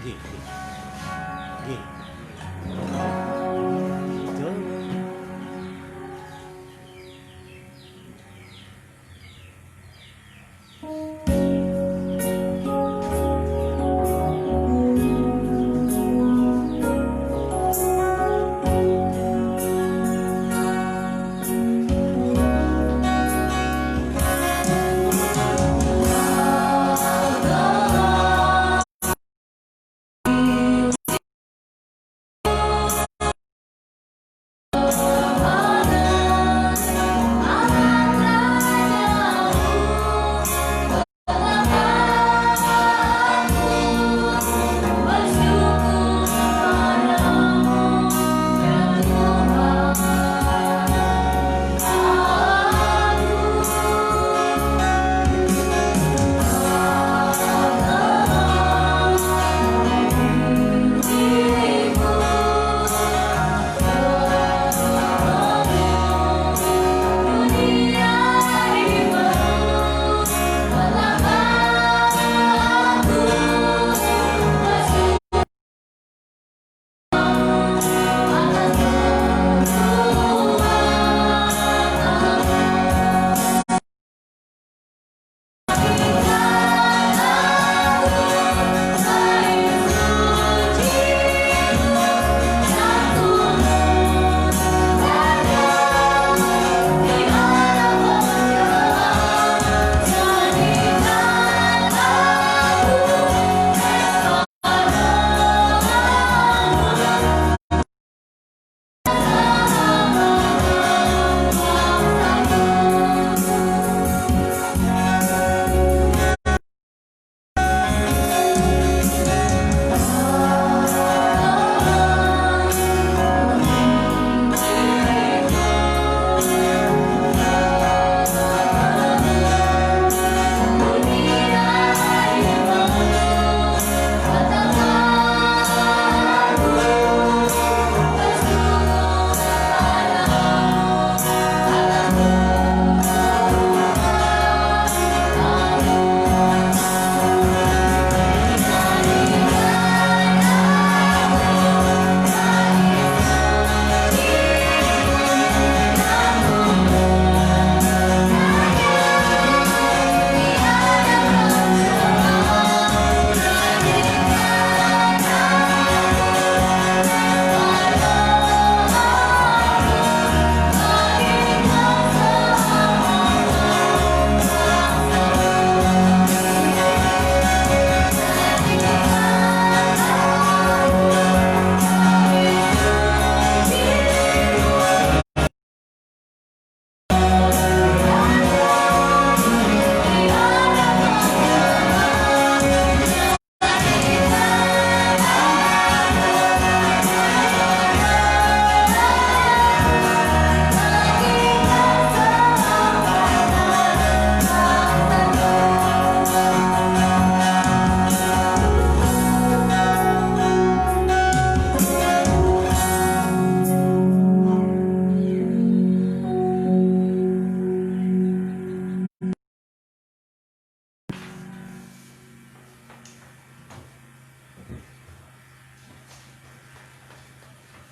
G. G. Gitu.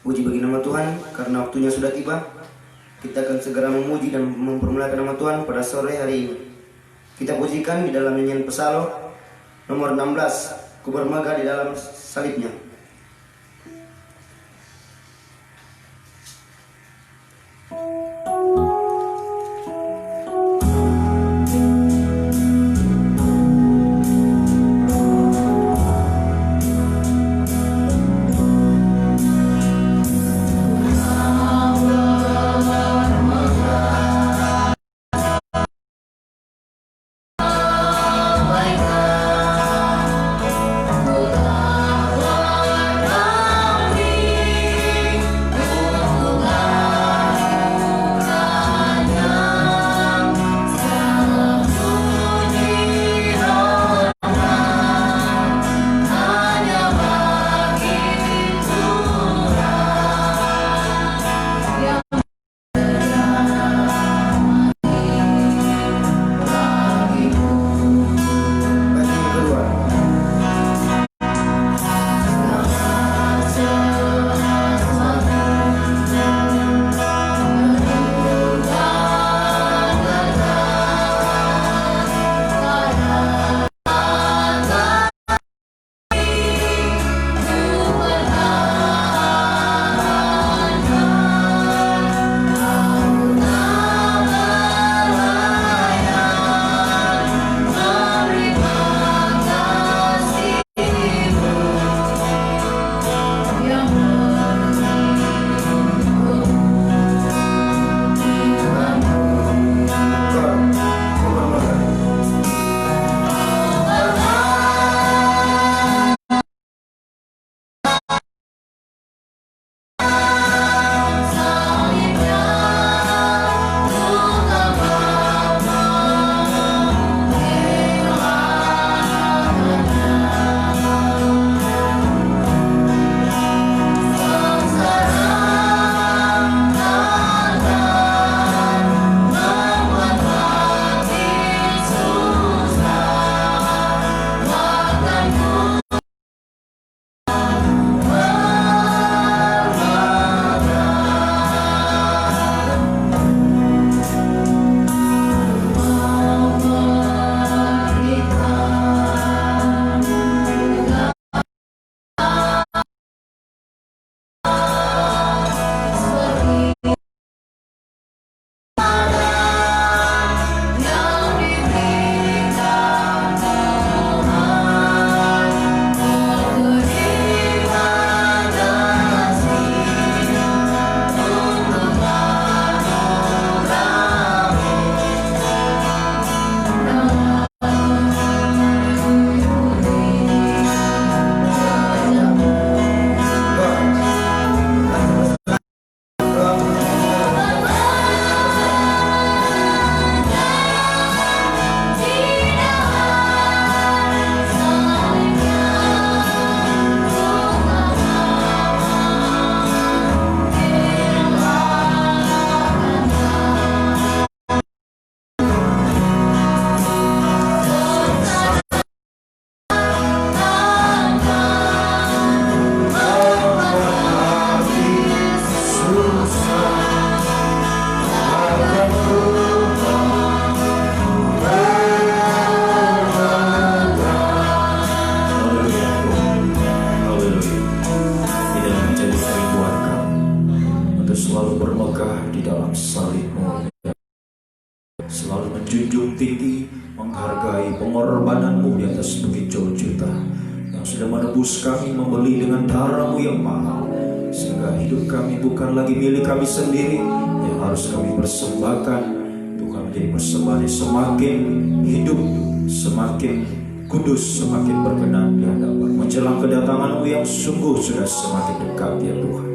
Puji bagi nama Tuhan, karena waktunya sudah tiba. Kita akan segera memuji dan mempermuliakan nama Tuhan pada sore hari ini. Kita pujikan di dalam nyanyian Psalm nomor 16, Ku bermegah di dalam salibnya. Oh tinggi, menghargai pengorbananmu di atas bukit Golgota yang sudah menebus kami, membeli dengan darahmu yang mahal, sehingga hidup kami bukan lagi milik kami sendiri yang harus kami persembahkan. Tuhan, menjadi persembahan yang semakin hidup, semakin kudus, semakin berkenan di hadapan menjelang kedatanganmu yang sungguh sudah semakin dekat ya Tuhan.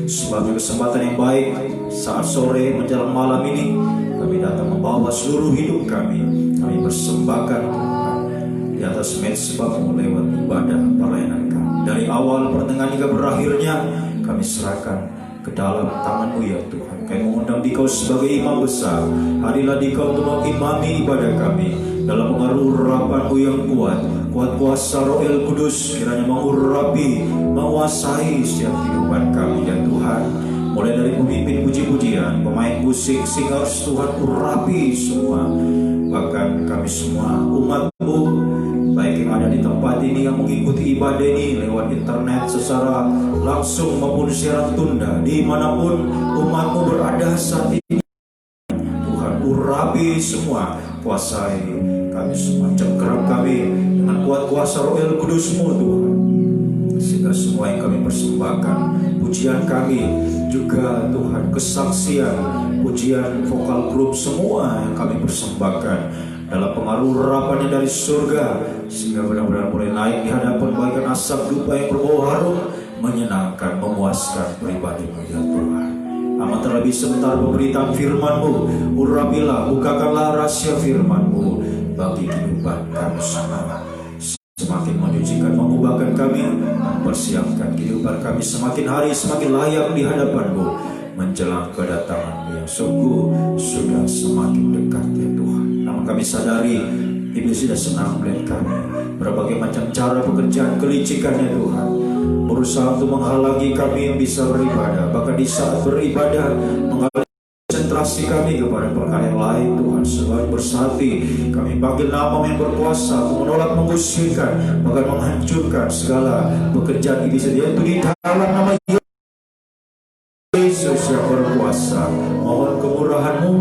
Sebagai kesempatan yang baik saat sore menjelang malam ini, kami datang membawa seluruh hidup kami persembahkan Tuhan di atas mezbahmu lewat ibadah pelayanan kami. Dari awal, pertengahan hingga berakhirnya kami serahkan ke dalam tangan-Mu ya Tuhan. Kami mengundang Dikau sebagai imam besar. Hadilah Dikau untuk mengimami ibadah kami dalam pengaruh urapan-Mu yang kuat. Kuat kuasa Roh El Kudus kiranya mengurapi, menguasai setiap kehidupan kami ya Tuhan. Mulai dari pemimpin puji-pujian, pemain musik, singers, Tuhan urapi semua. Bahkan kami semua umat-Mu, baik yang ada di tempat ini yang mengikuti ibadah ini lewat internet secara langsung maupun siaran tunda, dimanapun umat-Mu berada saat ini, Tuhan urapi semua, kuasai kami semua, cengkeram kami dengan kuat kuasa Roh El Kudus-Mu Tuhan, sehingga semua yang kami persembahkan, pujian kami juga Tuhan, kesaksian, pujian vokal grup, semua yang kami persembahkan dalam pengaruh urapannya dari surga, sehingga benar-benar boleh naik di hadapan bagaikan asap dupa yang berbau harum, menyenangkan, memuaskan pribadi-Mu ya Tuhan. Amat terlebih sebentar pemberitaan firman-Mu, urapilah, bukakanlah rahasia firman-Mu bagi kehidupan kami semua, semakin menyucikan, mengubahkan kami, mempersiapkan kehidupan kami semakin hari semakin layak di hadapan-Mu menjelang kedatangan-Mu yang sungguh sudah semakin dekat ya Tuhan. Namun kami sadari iblis sudah senang melihat kami berbagai macam cara pekerjaan kelicikannya Tuhan, berusaha untuk menghalangi kami yang bisa beribadah, bahkan di saat beribadah menghalangi konsentrasi kami kepada perkara yang lain Tuhan. Selalu bersati kami panggil nama yang berkuasa untuk menolak, mengusirkan, bahkan menghancurkan segala pekerjaan iblis, yaitu di dalam nama Yesus yang berkuasa. Mohon kemurahan-Mu,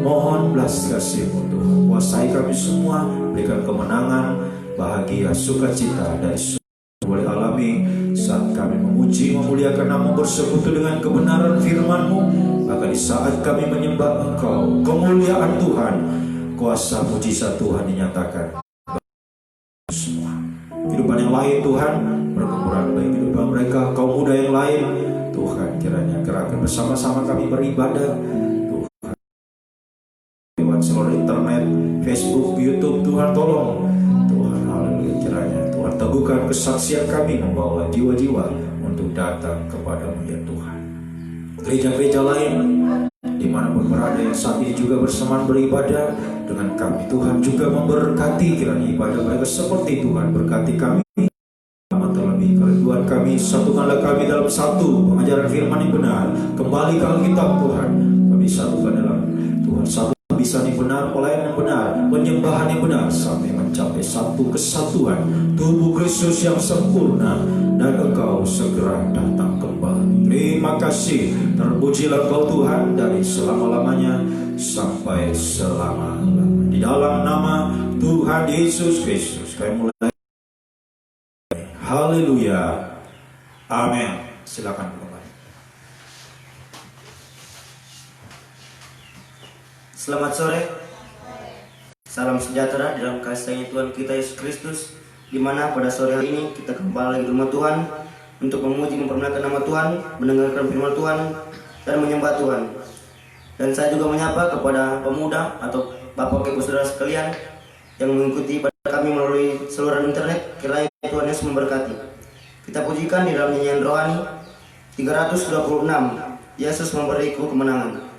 mohon belas kasih-Mu Tuhan, kuasai kami semua, berikan kemenangan, bahagia, sukacita dari boleh alami saat kami memuji, memuliakan nama, bersekutu dengan kebenaran firman-Mu. Maka di saat kami menyembah Engkau, kemuliaan Tuhan, kuasa mujizat Tuhan dinyatakan semua. Kehidupan yang lain Tuhan, pergumulan baik kehidupan mereka, kaum muda yang lain Tuhan, kiranya gerakkan bersama-sama kami beribadah Tuhan lewat seluruh internet, Facebook, YouTube. Tuhan tolong Tuhan, haleluya, kiranya Tuhan teguhkan kesaksian kami membawa jiwa-jiwa untuk datang kepada-Mu ya Tuhan. Gereja-gereja lain dimanapun berada yang saat ini juga bersamaan beribadah dengan kami, Tuhan juga memberkati, kiranya ibadah mereka seperti Tuhan berkati kami. Amat terlebih kerinduan kami, satukanlah kami dalam satu pengajaran firman yang benar, kembali ke Alkitab Tuhan, kami satukan dalam Tuhan satu bisa yang benar, pelayanan yang benar, penyembahan yang benar, sampai mencapai satu kesatuan tubuh Kristus yang sempurna, dan Engkau segera datang kembali. Terima kasih, terpujilah Engkau Tuhan dari selama-lamanya sampai selama-lamanya. Di dalam nama Tuhan Yesus Kristus kami mulai. Haleluya, amin. Silakan kembali. Selamat sore. Salam sejahtera dalam kasih Tuhan kita Yesus Kristus, di mana pada sore hari ini kita kembali lagi di rumah Tuhan untuk memuji, mempermuliakan nama Tuhan, mendengarkan firman Tuhan, dan menyembah Tuhan. Dan saya juga menyapa kepada pemuda atau Bapak Ibu Saudara sekalian yang mengikuti pada kami melalui saluran internet. Kiranya Tuhan Yesus memberkati. Kita pujikan di dalam nyanyian rohani 326, Yesus memberiku kemenangan.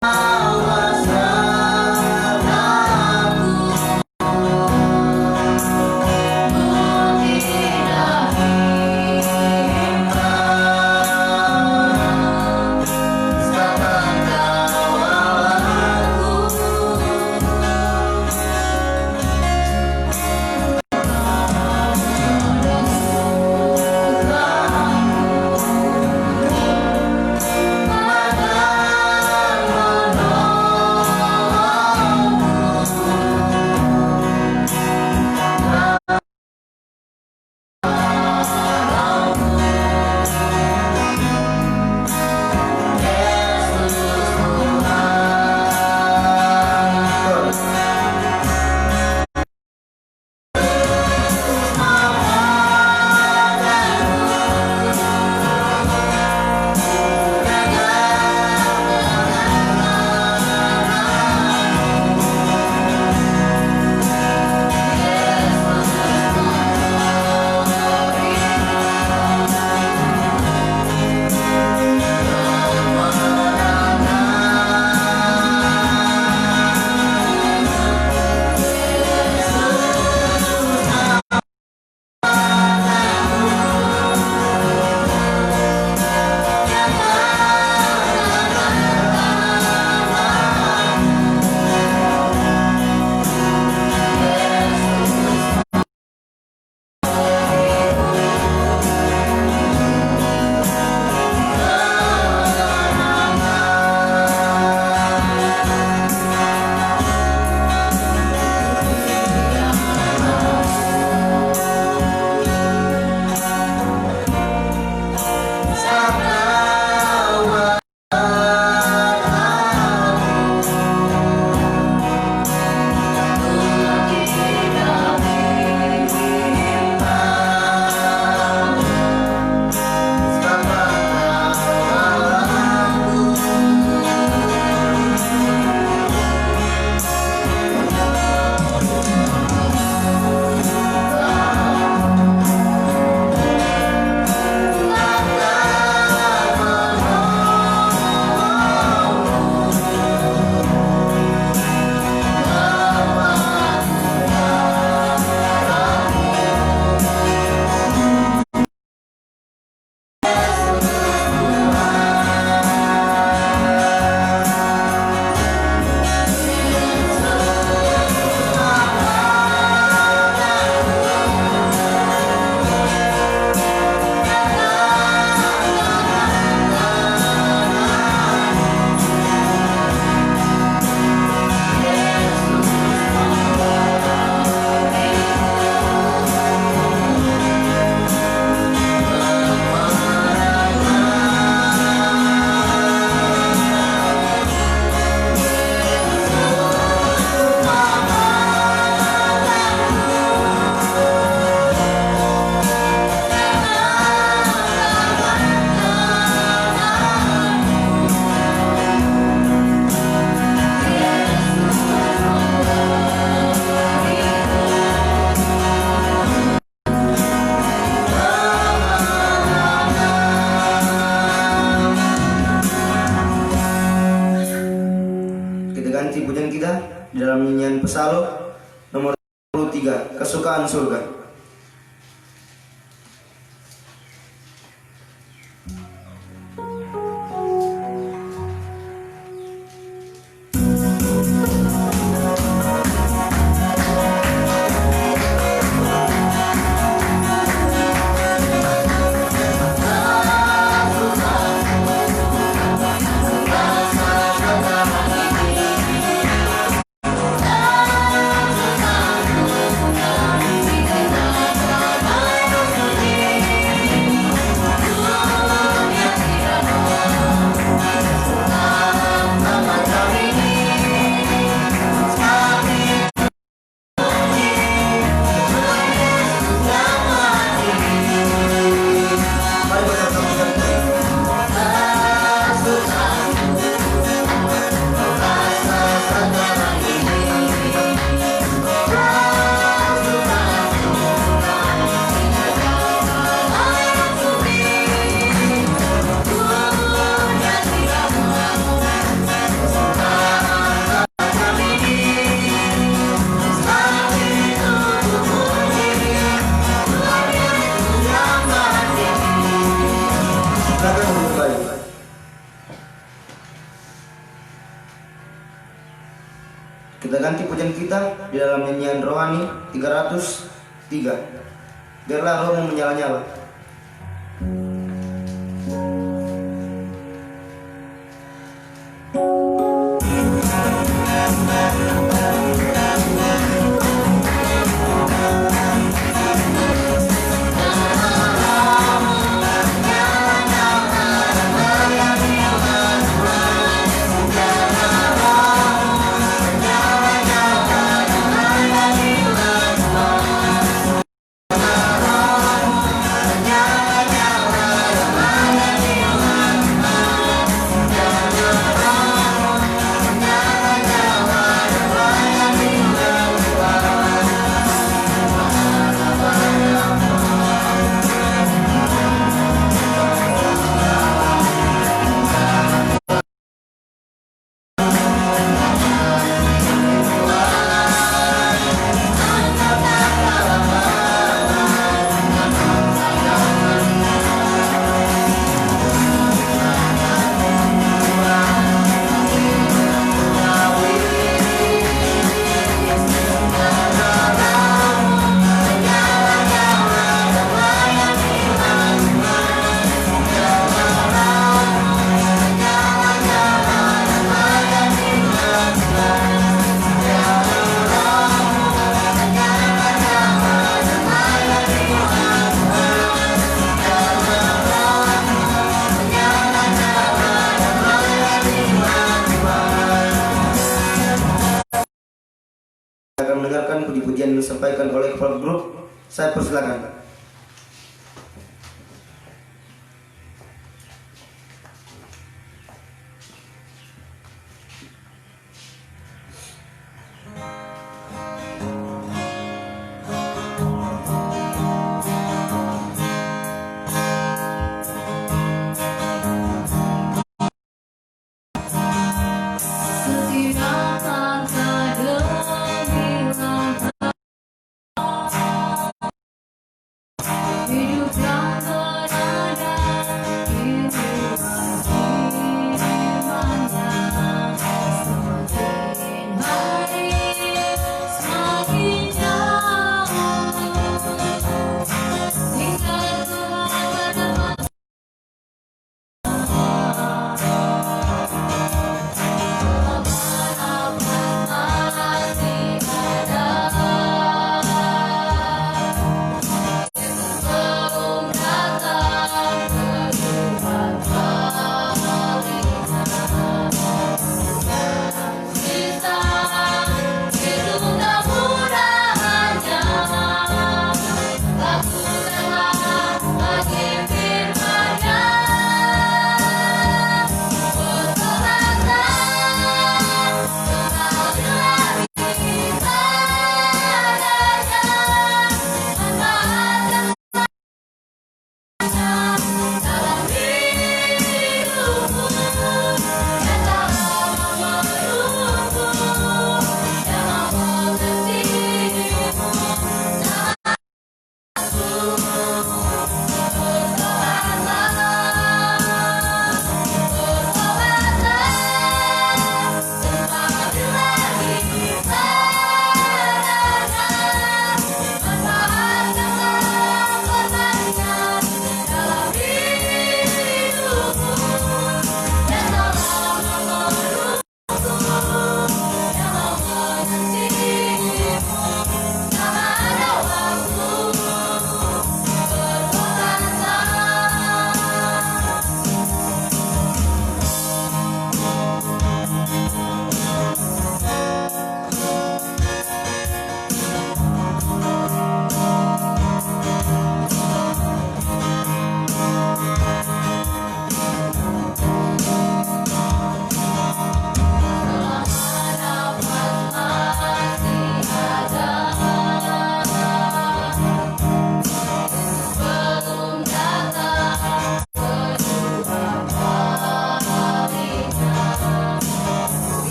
Awas di dalam nyanyian Pesalo nomor 23, Kesukaan Surga. Kita ganti pujian kita di dalam nyanyian rohani 303. Biarlah rohmu menyala-nyala. Akan mendengarkan puji-pujian yang disampaikan oleh kepala grup. Saya persilakan.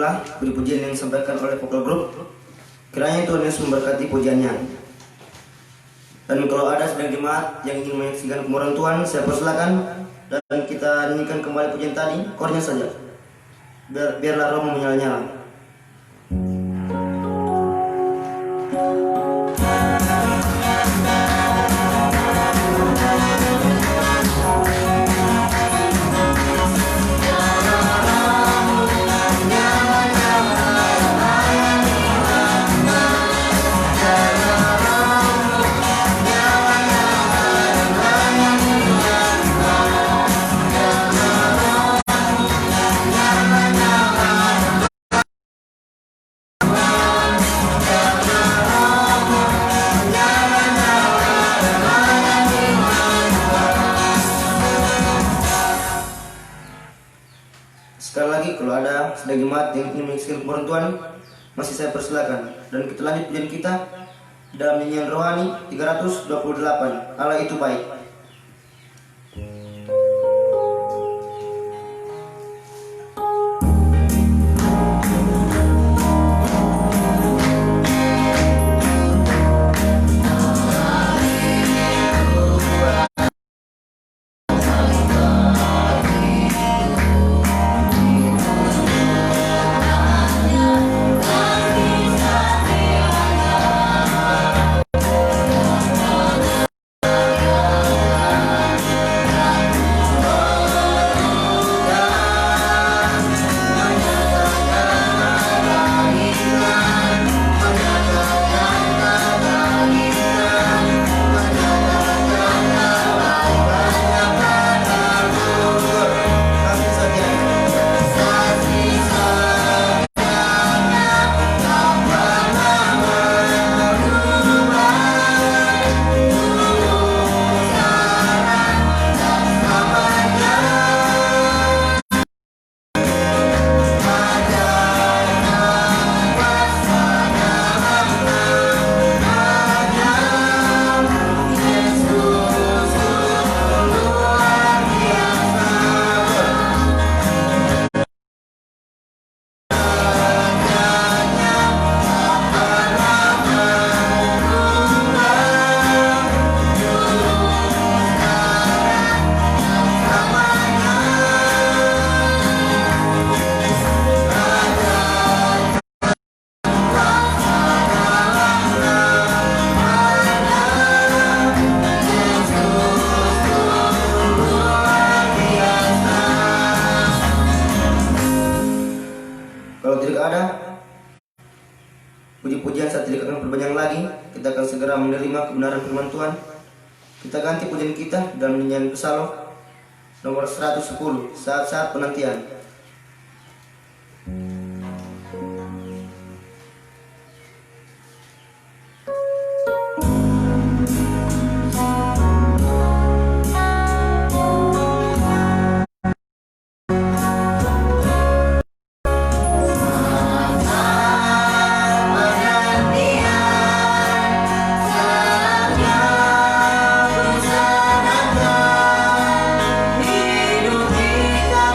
inilah puji-pujian yang disampaikan oleh vokal grup. Kiranya Tuhan Yesus memberkati pujiannya. Dan kalau ada sedang jemaat yang ingin menyaksikan kemurahan Tuhan, saya persilakan dan kita nyanyikan kembali pujian tadi, chordnya saja. Biarlah roh menyala-nyala. Sekali lagi, kalau ada sedang jemaat yang ingin menyaksikan kemurahan Tuhan, masih saya persilakan. Dan kita lanjut pujian kita dalam nyanyian rohani 328, Allah itu baik. Kalau tidak ada puji-pujian, saat tidak akan perpanjang lagi. Kita akan segera menerima kebenaran firman Tuhan. Kita ganti pujian kita dalam nyanyian Psalm nomor 110, saat-saat penantian. Hidup kita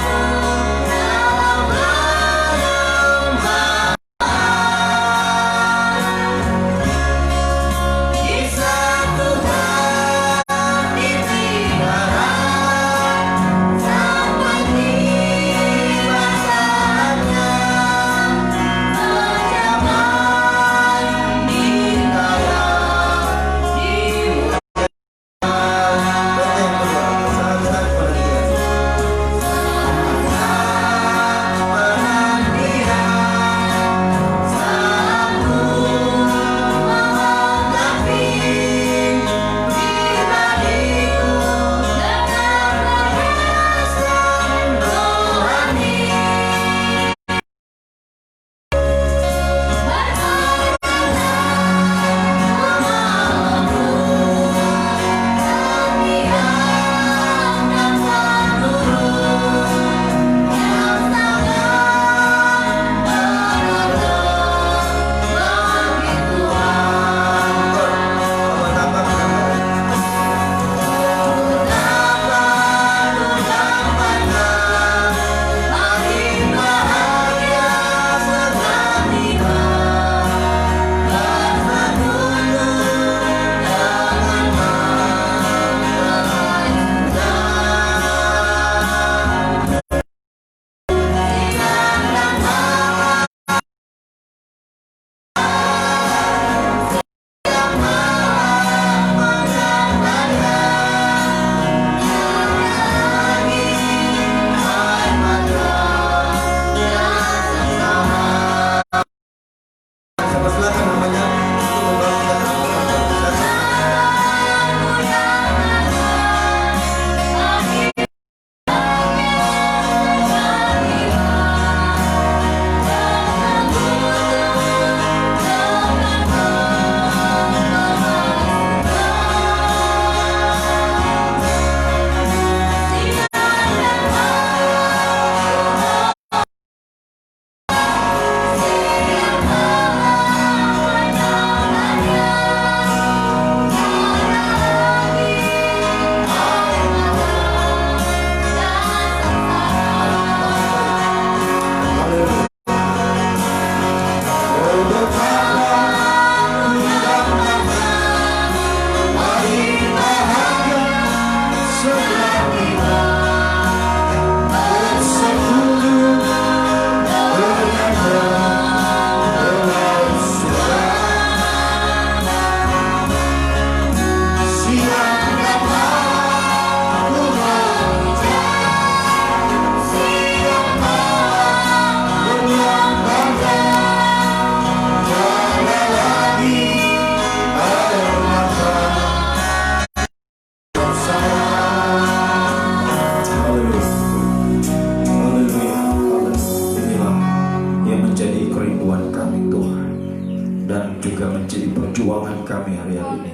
akan menjadi perjuangan kami hari-hari ini.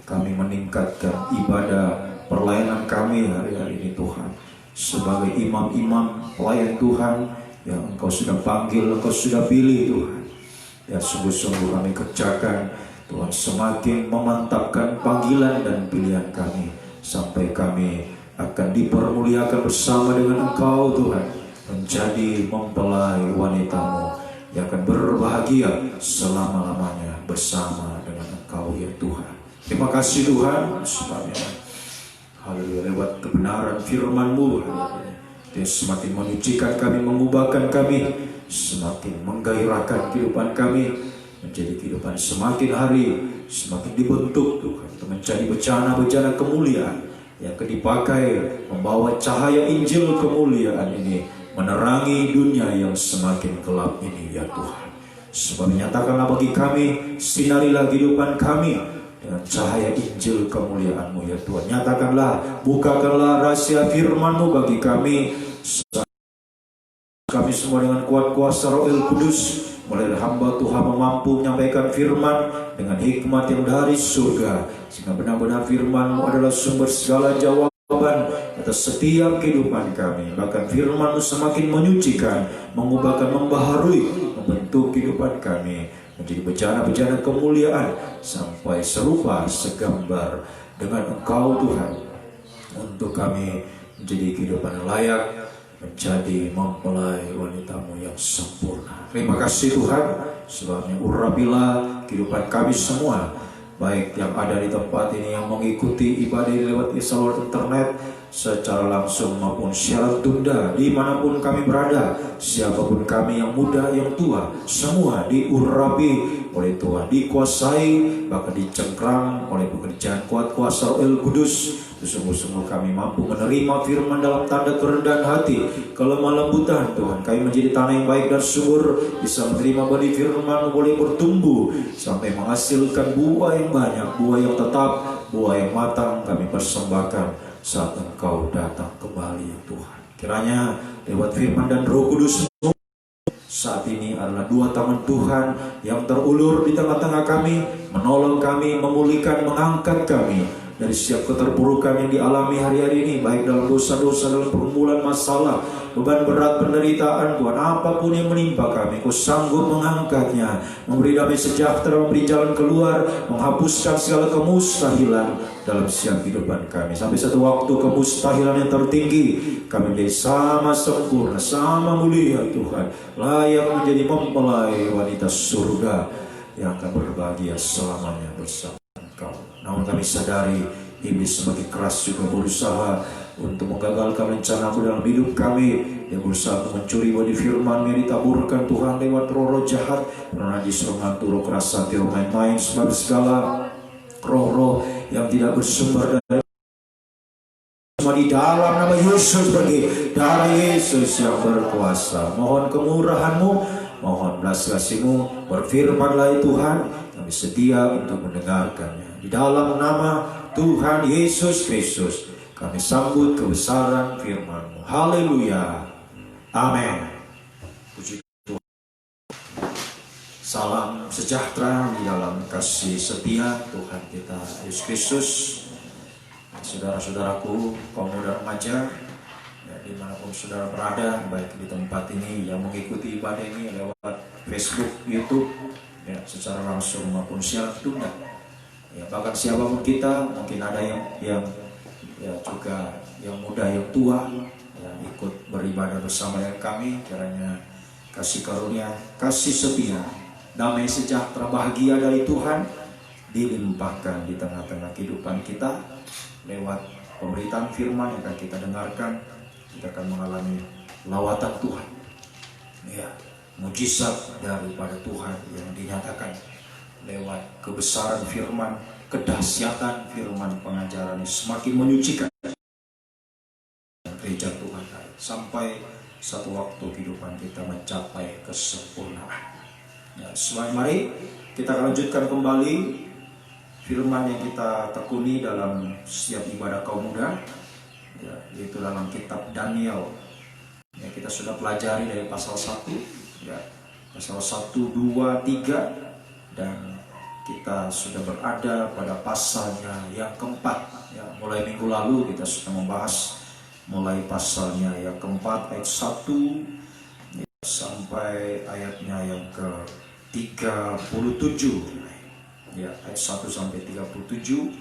Kami meningkatkan ibadah pelayanan kami hari-hari ini Tuhan. Sebagai imam-imam pelayan Tuhan yang Engkau sudah panggil, Engkau sudah pilih Tuhan. Ya sungguh-sungguh kami kerjakan Tuhan, semakin memantapkan panggilan dan pilihan kami, sampai kami akan dipermuliakan bersama dengan Engkau Tuhan, menjadi mempelai wanita-Mu yang akan berbahagia selama-lamanya bersama dengan Engkau ya Tuhan. Terima kasih Tuhan sebabnya haleluya, lewat kebenaran firman-Mu dia semakin menyucikan kami, mengubahkan kami, semakin menggairahkan kehidupan kami menjadi kehidupan semakin hari semakin dibentuk Tuhan untuk menjadi bejana-bejana kemuliaan yang akan dipakai membawa cahaya Injil kemuliaan ini menerangi dunia yang semakin gelap ini ya Tuhan. Sebab nyatakanlah bagi kami, sinarilah kehidupan kami dengan cahaya Injil kemuliaan-Mu ya Tuhan. Nyatakanlah, bukakanlah rahasia firman-Mu bagi kami semua dengan kuat kuasa Roh Kudus. Mulai hamba Tuhan mampu menyampaikan firman dengan hikmat yang dari surga, sehingga benar-benar firman-Mu adalah sumber segala jawaban atas setiap kehidupan kami. Bahkan firman-Mu semakin menyucikan, mengubahkan, membaharui, membentuk kehidupan kami menjadi bejana-bejana kemuliaan sampai serupa segambar dengan Engkau Tuhan, untuk kami menjadi kehidupan layak menjadi mempelai wanita-Mu yang sempurna. Terima kasih Tuhan, sebabnya urapilah kehidupan kami semua, baik yang ada di tempat ini yang mengikuti ibadah lewat saluran internet secara langsung maupun siaran tunda, dimanapun kami berada, siapapun kami yang muda yang tua, semua diurapi oleh Tuhan, dikuasai, bahkan dicengkram oleh pekerjaan kuat kuasa Roh Kudus. Sungguh-sungguh kami mampu menerima firman dalam tanda kerendahan hati, kelemah lembutan Tuhan. Kami menjadi tanah yang baik dan subur, bisa menerima benih firman, boleh bertumbuh sampai menghasilkan buah yang banyak, buah yang tetap, buah yang matang. Kami persembahkan saat Engkau datang kembali ya Tuhan. Kiranya lewat firman dan Roh Kudus saat ini adalah dua tangan Tuhan yang terulur di tengah-tengah kami, menolong kami, memulihkan, mengangkat kami dari setiap keterpurukan yang dialami hari-hari ini, baik dalam dosa-dosa, dalam pergumulan masalah, beban berat, penderitaan Tuhan, apapun yang menimpa kami, Kau sanggup mengangkatnya, memberi damai sejahtera, memberi jalan keluar, menghapuskan segala kemustahilan dalam setiap kehidupan kami. Sampai satu waktu kemustahilan yang tertinggi, kami menjadi sama sempurna, sama mulia Tuhan, layak menjadi mempelai wanita surga yang akan berbahagia selamanya bersama Engkau. Namun kami sadari iblis semakin keras juga berusaha untuk menggagalkan rencana-Mu dalam hidup kami. Dia berusaha untuk mencuri bodi firman yang ditaburkan Tuhan lewat roh-roh jahat, roh najis, roh ngantuk, roh keras hati, roh main-main, sebab segala roh-roh yang tidak bersumber dari semua di dalam nama Yesus, bagi darah Yesus yang berkuasa. Mohon kemurahan-Mu, mohon belas kasih-Mu, berfirmanlah Tuhan, kami setia untuk mendengarkannya. Di dalam nama Tuhan Yesus Kristus kami sambut kebesaran firman-Mu. Haleluya. Amin. Puji Tuhan. Salam sejahtera di dalam kasih setia Tuhan kita Yesus Kristus. Saudara-saudaraku, kaum muda remaja, ya, dimanapun saudara berada, baik di tempat ini yang mengikuti ibadah ini lewat Facebook, YouTube, ya, secara langsung maupun siaran tunda. Ya, bahkan siapapun kita, mungkin ada yang ya juga yang muda yang tua yang ikut beribadah bersama dengan kami. Kiranya kasih karunia, kasih setia, damai sejahtera, bahagia dari Tuhan dilimpahkan di tengah-tengah kehidupan kita lewat pemberitaan firman yang akan kita dengarkan. Kita akan mengalami lawatan Tuhan, ya, mujizat daripada Tuhan yang dinyatakan lewat kebesaran firman, kedahsyatan firman, pengajaran ini semakin menyucikan gereja Tuhan sampai satu waktu kehidupan kita mencapai kesempurnaan. Ya, selain mari kita akan lanjutkan kembali firman yang kita tekuni dalam setiap ibadah kaum muda, ya, yaitu dalam kitab Daniel. Ya, kita sudah pelajari dari pasal 1, ya, pasal 1, 2, 3, dan kita sudah berada pada pasalnya yang keempat. Ya, mulai minggu lalu kita sudah membahas mulai pasalnya yang keempat ayat 1 sampai ayatnya yang ke-37. Ya, ayat 1 sampai 37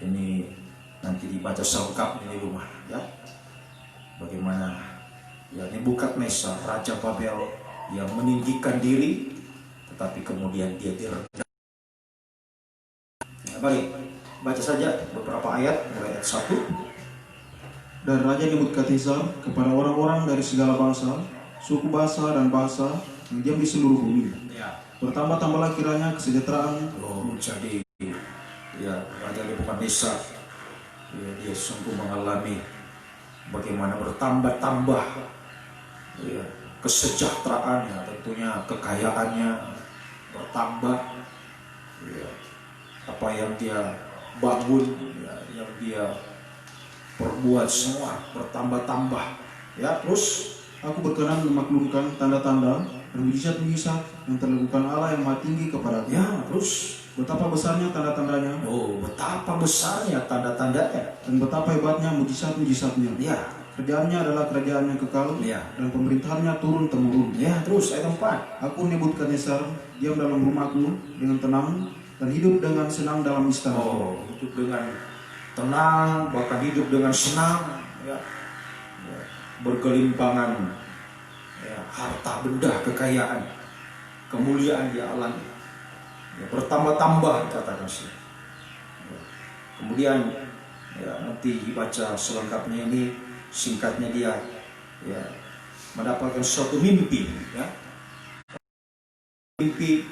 ini nanti dibaca selengkapnya di rumah ya. Bagaimana ya Nebukadnezar Raja Babel yang meninggikan diri tetapi kemudian dia direndahkan. Ya, baik, baca saja beberapa ayat mulai ayat 1. Dan Raja Nebukadnezar kepada orang-orang dari segala bangsa, suku, bahasa, dan bahasa yang diam di seluruh bumi. Ya. Bertambah-tambahlah kiranya kesejahteraan. Jadi ya Raja Nebukadnezar ya, dia sungguh mengalami bagaimana bertambah-tambah ya, kesejahteraannya, tentunya kekayaannya bertambah ya, apa yang dia bangun ya, yang dia perbuat semua bertambah-tambah ya. Terus Aku berkenan memaklumkan tanda-tanda dan mujizat-mujizat yang terlakukan Allah yang Maha Tinggi kepadaku. ya, terus Betapa besarnya tanda-tandanya betapa besarnya tanda-tandanya dan betapa hebatnya mujizat-mujizatnya. ya. Kerjaannya adalah kerajaan yang kekal Ya. dan pemerintahannya turun-temurun. Ya, terus ayat 4. Aku Nebukadnezar diam dalam rumahku dengan tenang dan hidup dengan senang dalam istana. Hidup dengan tenang, bahkan hidup dengan senang ya. Ya, bergelimpangan ya, harta benda, kekayaan, kemuliaan dia alami ya, bertambah-tambah katakan sih ya. Kemudian ya, nanti dibaca selengkapnya ini, singkatnya dia ya mendapatkan suatu mimpi ya, mimpi,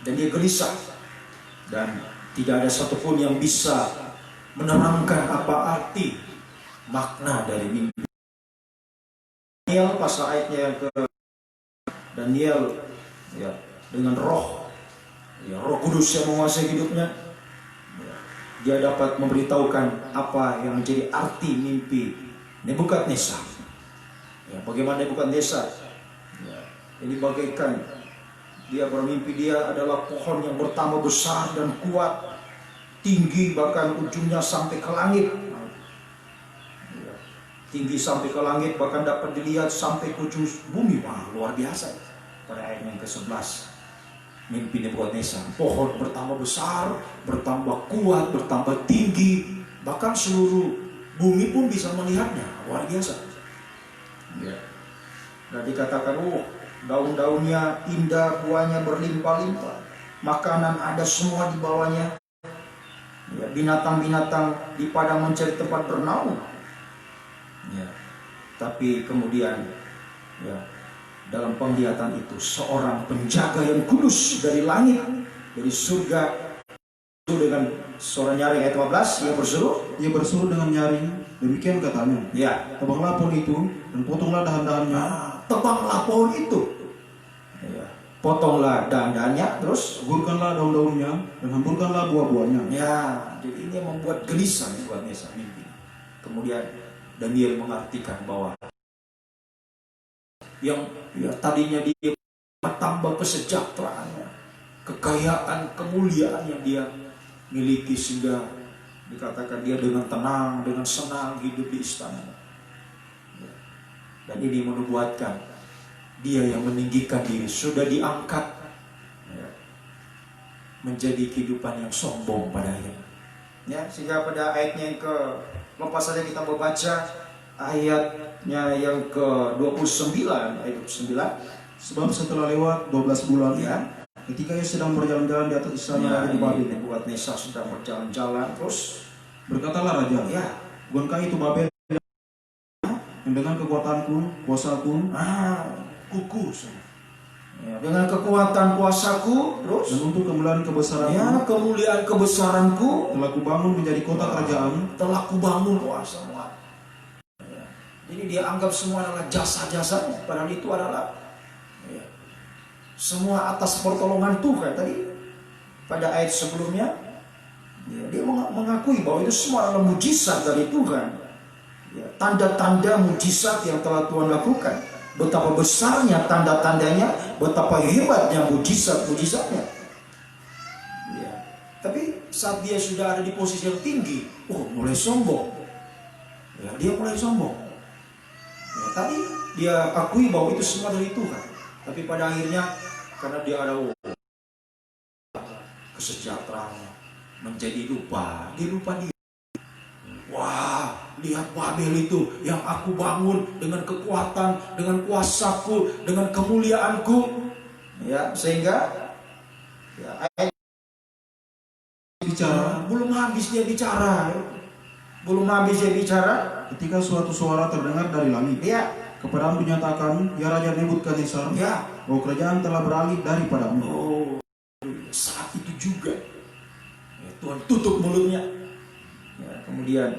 dan dia gelisah dan tidak ada satupun yang bisa menerangkan apa arti makna dari mimpi. Daniel pasal ayatnya yang ke Daniel ya, dengan roh kudus yang menguasai hidupnya ya, dia dapat memberitahukan apa yang menjadi arti mimpi Nebukadnezar ya. Bagaimana Nebukadnezar ya, ini bagaikan dia bermimpi dia adalah pohon yang bertambah besar dan kuat, tinggi bahkan ujungnya sampai ke langit ya, tinggi sampai ke langit, bahkan dapat dilihat sampai ke ujung bumi. Wah, luar biasa. Pada ayat yang ke-11 mimpi Nebukadnezar, pohon bertambah besar, bertambah kuat, bertambah tinggi, bahkan seluruh bumi pun bisa melihatnya. Luar biasa ya. Dan dikatakan daun-daunnya indah, buahnya berlimpah-limpah, makanan ada semua di bawahnya ya, binatang-binatang di padang mencari tempat bernaung ya. Tapi kemudian ya, dalam penglihatan itu seorang penjaga yang kudus dari langit, dari surga, dengan suara nyaring ayat 15, ia berseru dengan nyaring, demikian katanya ya, tebanglah pohon itu dan potonglah dahan-dahannya. Tebanglah pohon itu ya, potonglah dahan-dahannya, terus Gugurkanlah daun-daunnya dan hamburkanlah buah-buahnya. ya. Jadi ini yang membuat gelisah Nebukadnezar mimpi. Kemudian Daniel mengartikan bahwa yang ya, tadinya dia tambah kesejahteraannya, kekayaan, kemuliaan yang dia miliki, sehingga dikatakan dia dengan tenang, dengan senang hidup di istana ya. Dan ini menubuatkan dia yang meninggikan diri sudah diangkat ya, menjadi kehidupan yang sombong pada akhirnya ya. Sehingga pada ayatnya yang ke lepas saja kita membaca ayatnya yang ke-29 ayat 29. Sebab setelah lewat 12 bulan Ya. ketika ia sedang berjalan-jalan di atas istana Raja Babel, Nebukadnezar sedang berjalan-jalan, terus berkatalah raja, ya, bukankah itu Babel yang dengan kekuatanku, kuasaku, kuku ya, dengan kekuatan kuasaku, terus dan untuk kemuliaan kebesaranku, ya, kemuliaan kebesaranku telah kubangun menjadi kota kerajaan. telah kubangun. Wah, semua ya. Jadi dia anggap semua adalah jasa-jasanya, padahal itu adalah ya, semua atas pertolongan Tuhan. Tadi pada ayat sebelumnya ya, dia mengakui bahwa itu semua adalah mujizat dari Tuhan ya, tanda-tanda mujizat yang telah Tuhan lakukan. betapa besarnya tanda-tandanya, betapa hebatnya mujizat-mujizatnya. Ya. Tapi saat dia sudah ada di posisi yang tinggi, mulai sombong. Ya, dia mulai sombong. Ya, tadi dia akui bahwa itu semua dari Tuhan. Tapi pada akhirnya karena dia ada kesejahteraan, menjadi lupa. Dia lupa dia. Wah, lihat Babel itu yang aku bangun dengan kekuatan, dengan kuasaku, dengan kemuliaanku. Ya, sehingga Bicara. belum habis dia bicara. Belum habis dia bicara. Ketika suatu suara terdengar dari langit, Ya, kepadamu dinyatakan, ya Raja Nebukadnezar, ya. bahwa kerajaan telah beralih daripadamu. Oh, saat itu juga ya, Tuhan tutup mulutnya. Ya, kemudian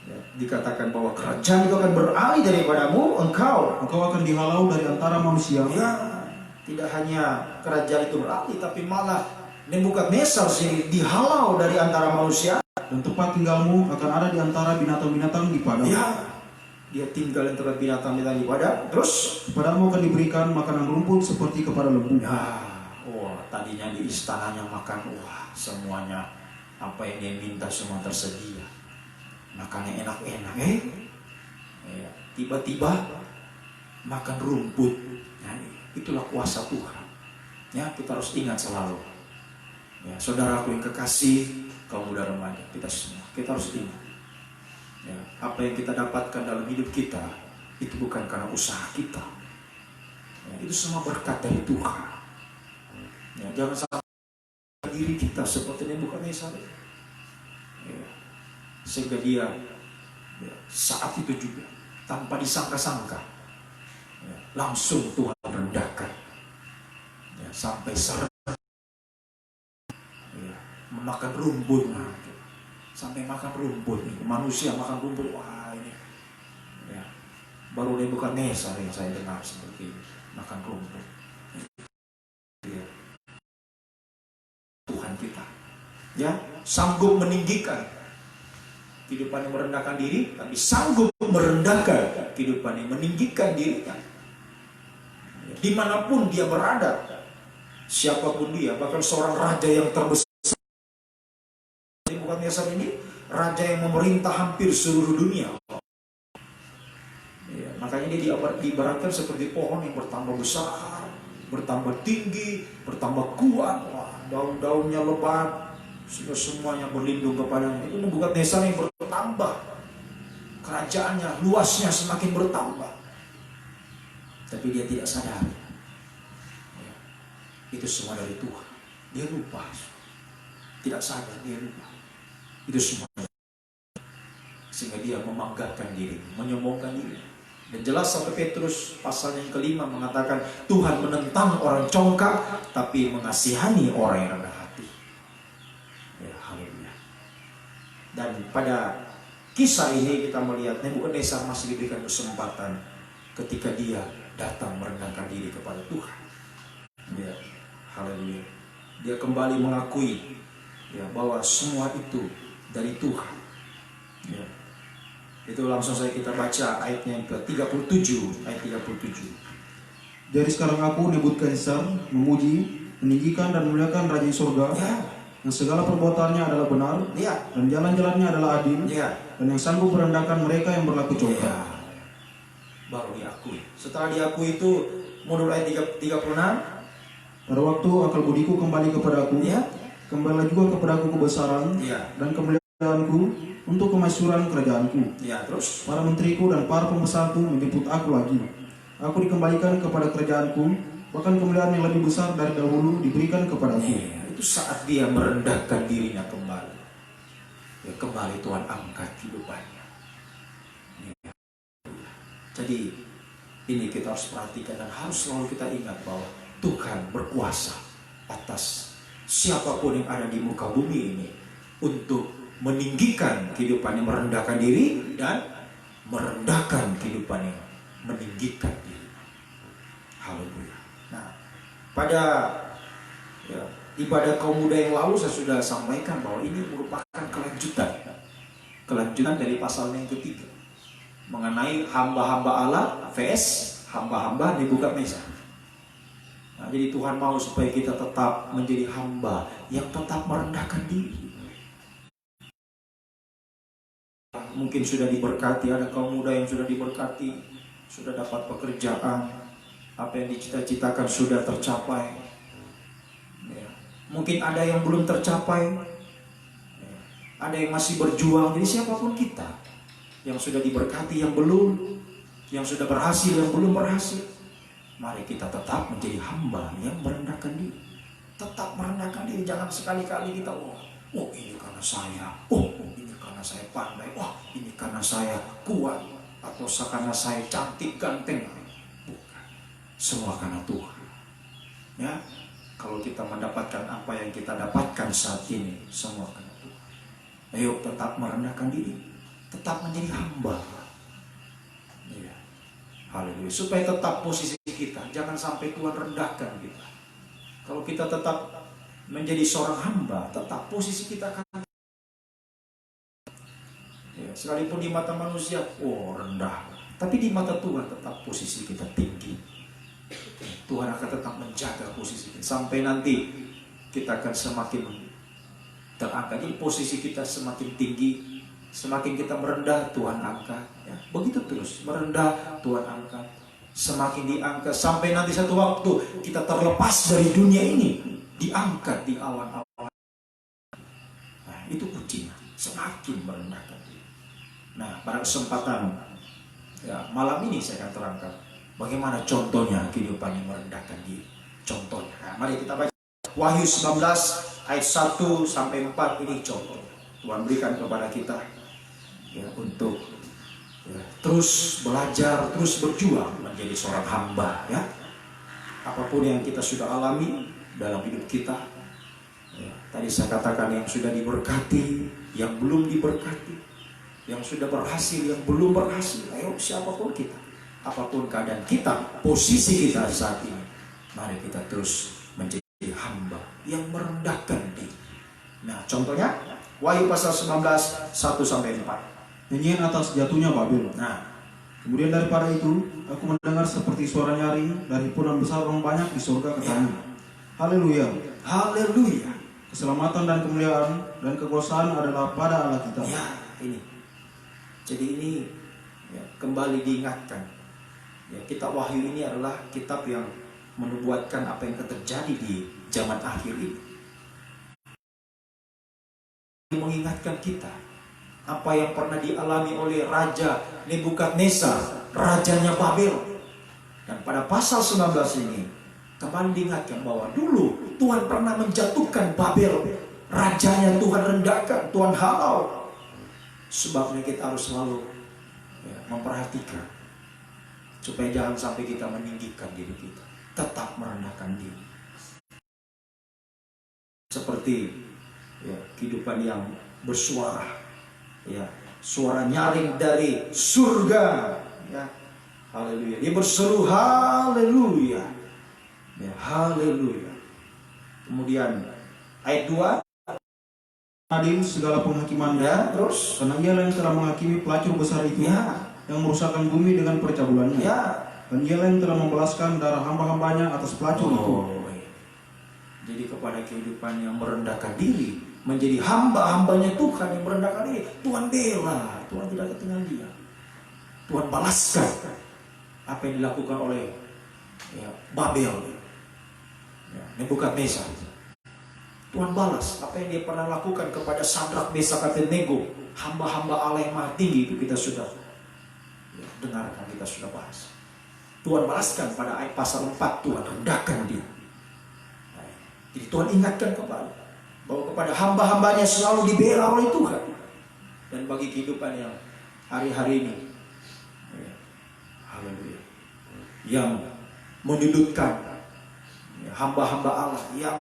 ya, dikatakan bahwa kerajaan itu akan beralih daripadamu, engkau Akan dihalau dari antara manusia. ya, tidak hanya kerajaan itu beralih, tapi malah Nebukadnezar sendiri dihalau dari antara manusia. Dan tempat tinggalmu akan ada di antara binatang-binatang di padang. Ya, dia tinggal di antara binatang-binatang di padang. Terus Kepadamu akan diberikan makanan rumput seperti kepada lembu. ya, tadinya di istananya makan, semuanya apa yang dia minta semua tersedia. Makannya enak-enak, ya, tiba-tiba makan rumput. Nah, itulah kuasa Tuhan. Ya, kita harus ingat selalu. Ya, saudaraku yang kekasih, kaum muda remaja, kita semua, kita harus ingat. Ya, apa yang kita dapatkan dalam hidup kita itu bukan karena usaha kita. Ya, itu semua berkat dari Tuhan. Ya, jangan sampai diri kita seperti Nebukadnezar. Ya, sehingga dia saat itu juga tanpa disangka-sangka langsung Tuhan rendahkan sampai memakan rumput, sampai makan rumput. Manusia makan rumput, ini baru Nebukadnezar yang saya dengar seperti ini, makan rumput. Tuhan kita sanggup meninggikan kehidupan yang merendahkan diri, tapi sanggup merendahkan kehidupan yang meninggikan dirinya. Dimanapun dia berada, siapapun dia, bahkan seorang raja yang terbesar. Nebukadnezar ini raja yang memerintah hampir seluruh dunia. Ya, makanya dia diibaratkan seperti pohon yang bertambah besar, bertambah tinggi, bertambah kuat. Daun-daunnya lebat, sehingga semuanya berlindung kepadanya. Itu Nebukadnezar yang bertambah, kerajaannya, luasnya semakin bertambah. Tapi dia tidak sadar, itu semua dari Tuhan. Dia lupa, tidak sadar, dia lupa. Itu semua, sehingga dia membanggakan diri, menyombongkan diri. Dan jelas sampai Petrus pasal yang kelima mengatakan, Tuhan menentang orang congkak, tapi mengasihani orang yang rendah hati. Ya, haleluya. Dan pada kisah ini kita melihat Nebukadnezar masih diberikan kesempatan ketika dia datang merendahkan diri kepada Tuhan. Ya, haleluya. Dia kembali mengakui bahwa semua itu dari Tuhan. Ya. Itu langsung saja kita baca ayatnya yang ke-37, ayat 37. Jadi sekarang aku Nebukadnezar memuji, meninggikan dan memuliakan Raja di surga, yang segala perbuatannya adalah benar, dan jalan-jalannya adalah adil, dan yang sanggup merendahkan mereka yang berlaku congkak. Baru diakui. Setelah diakui itu mundur ayat 36. Pada waktu akal budiku kembali kepadaku, kembali juga kepadaku kebesaran dan kemuliaanku untuk kemasyuran kerajaanku. Terus para menteriku dan para pembesarku menjemput aku lagi. Aku dikembalikan kepada kerajaanku, bahkan kemuliaan yang lebih besar dari dahulu diberikan kepadaku. Itu saat dia merendahkan dirinya kembali. Kembali Tuhan angkat kehidupannya. Jadi ini kita harus perhatikan dan harus selalu kita ingat bahwa Tuhan berkuasa atas siapapun yang ada di muka bumi ini untuk meninggikan kehidupan yang merendahkan diri dan merendahkan kehidupan yang meninggikan diri. Haleluya. Nah, pada ibadah kaum muda yang lalu saya sudah sampaikan bahwa ini merupakan kelanjutan dari pasal yang ketiga mengenai hamba-hamba Allah vs hamba-hamba Nebukadnezar. Nah, jadi Tuhan mau supaya kita tetap menjadi hamba yang tetap merendahkan diri. Mungkin sudah diberkati, ada kaum muda yang sudah diberkati, sudah dapat pekerjaan, apa yang dicita-citakan sudah tercapai. Ya. Mungkin ada yang belum tercapai, ya. Ada yang masih berjuang. Jadi siapapun kita yang sudah diberkati, yang belum, yang sudah berhasil, yang belum berhasil, mari kita tetap menjadi hamba yang merendahkan diri. Tetap merendahkan diri, jangan sekali-kali kita ini karena saya, ini karena saya pandai, ini karena saya kuat, atau karena saya cantik ganteng. Bukan, semua karena Tuhan. Ya, kalau kita mendapatkan apa yang kita dapatkan saat ini, semua karena Tuhan. Ayo tetap merendahkan diri, tetap menjadi hamba. Ya. Haleluya. Supaya tetap posisi kita, jangan sampai Tuhan rendahkan kita. Kalau kita tetap menjadi seorang hamba, tetap posisi kita akan, ya, sekalipun di mata manusia rendah, tapi di mata Tuhan tetap posisi kita tinggi. Tuhan akan tetap menjaga posisi kita sampai nanti kita akan semakin terangkat. Jadi posisi kita semakin tinggi, semakin kita merendah Tuhan angkat, ya. Begitu terus, merendah Tuhan angkat, semakin diangkat sampai nanti satu waktu kita terlepas dari dunia ini, diangkat di awan-awan. Nah, itu kuncinya, semakin merendahkan diri. Nah, pada kesempatan ya, malam ini saya akan terangkan bagaimana contohnya kehidupan yang merendahkan diri. Contohnya, nah, mari kita baca Wahyu 19 ayat 1 sampai 4. Ini contoh Tuhan berikan kepada kita, ya, untuk ya, terus belajar, terus berjuang menjadi seorang hamba, ya. Apapun yang kita sudah alami dalam hidup kita, ya, tadi saya katakan yang sudah diberkati, yang belum diberkati, yang sudah berhasil, yang belum berhasil. Ayo siapapun kita, apapun keadaan kita, posisi kita saat ini, mari kita terus menjadi hamba yang merendahkan diri. Nah, contohnya Wahyu pasal 19 1 sampai 4. Nyanyian atas jatuhnya Babel. Nah, Kemudian daripada itu, aku mendengar seperti suara nyaring dari himpunan besar orang banyak di surga katanya, Haleluya, haleluya. keselamatan dan kemuliaan dan kekuasaan adalah pada Allah kita. Ya, ini. Jadi ini ya, kembali diingatkan. Ya, kitab Wahyu ini adalah kitab yang menubuatkan apa yang akan terjadi di zaman akhir ini. Mengingatkan kita apa yang pernah dialami oleh Raja Nebukadnezar, rajanya Babel. Dan pada pasal 19 ini kembali diingatkan bahwa dulu Tuhan pernah menjatuhkan Babel, rajanya Tuhan rendahkan, Tuhan halau. Sebabnya kita harus selalu memperhatikan supaya jangan sampai kita meninggikan diri kita, tetap merendahkan diri. Seperti kehidupan yang bersuara, suara nyaring dari surga, haleluya. Dia berseru haleluya, haleluya. Kemudian ayat 2, adil segala penghakimannya, terus karena ialah yang telah menghakimi pelacur besar itu, yang merusakkan bumi dengan percabulannya, dan ialah yang telah membalaskan darah hamba-hambanya atas pelacur itu. Jadi kepada kehidupan yang merendahkan diri, menjadi hamba-hambanya Tuhan yang merendahkan diri, Tuhan bela, Tuhan tidak ketinggalan dia. Tuhan balaskan apa yang dilakukan oleh Babel, Nebukadnezar. Tuhan balas apa yang dia pernah lakukan kepada Sadrak, Mesak, Abednego, hamba-hamba Allah yang maha tinggi. Itu kita sudah dengarkan, kita sudah bahas. Tuhan balaskan pada ayat pasal 4, Tuhan rendahkan dia. Jadi Tuhan ingatkan kembali bahwa kepada hamba-hambanya selalu dibela oleh Tuhan. Dan bagi kehidupan yang hari-hari ini, haleluya, yang menyudutkan hamba-hamba Allah, yang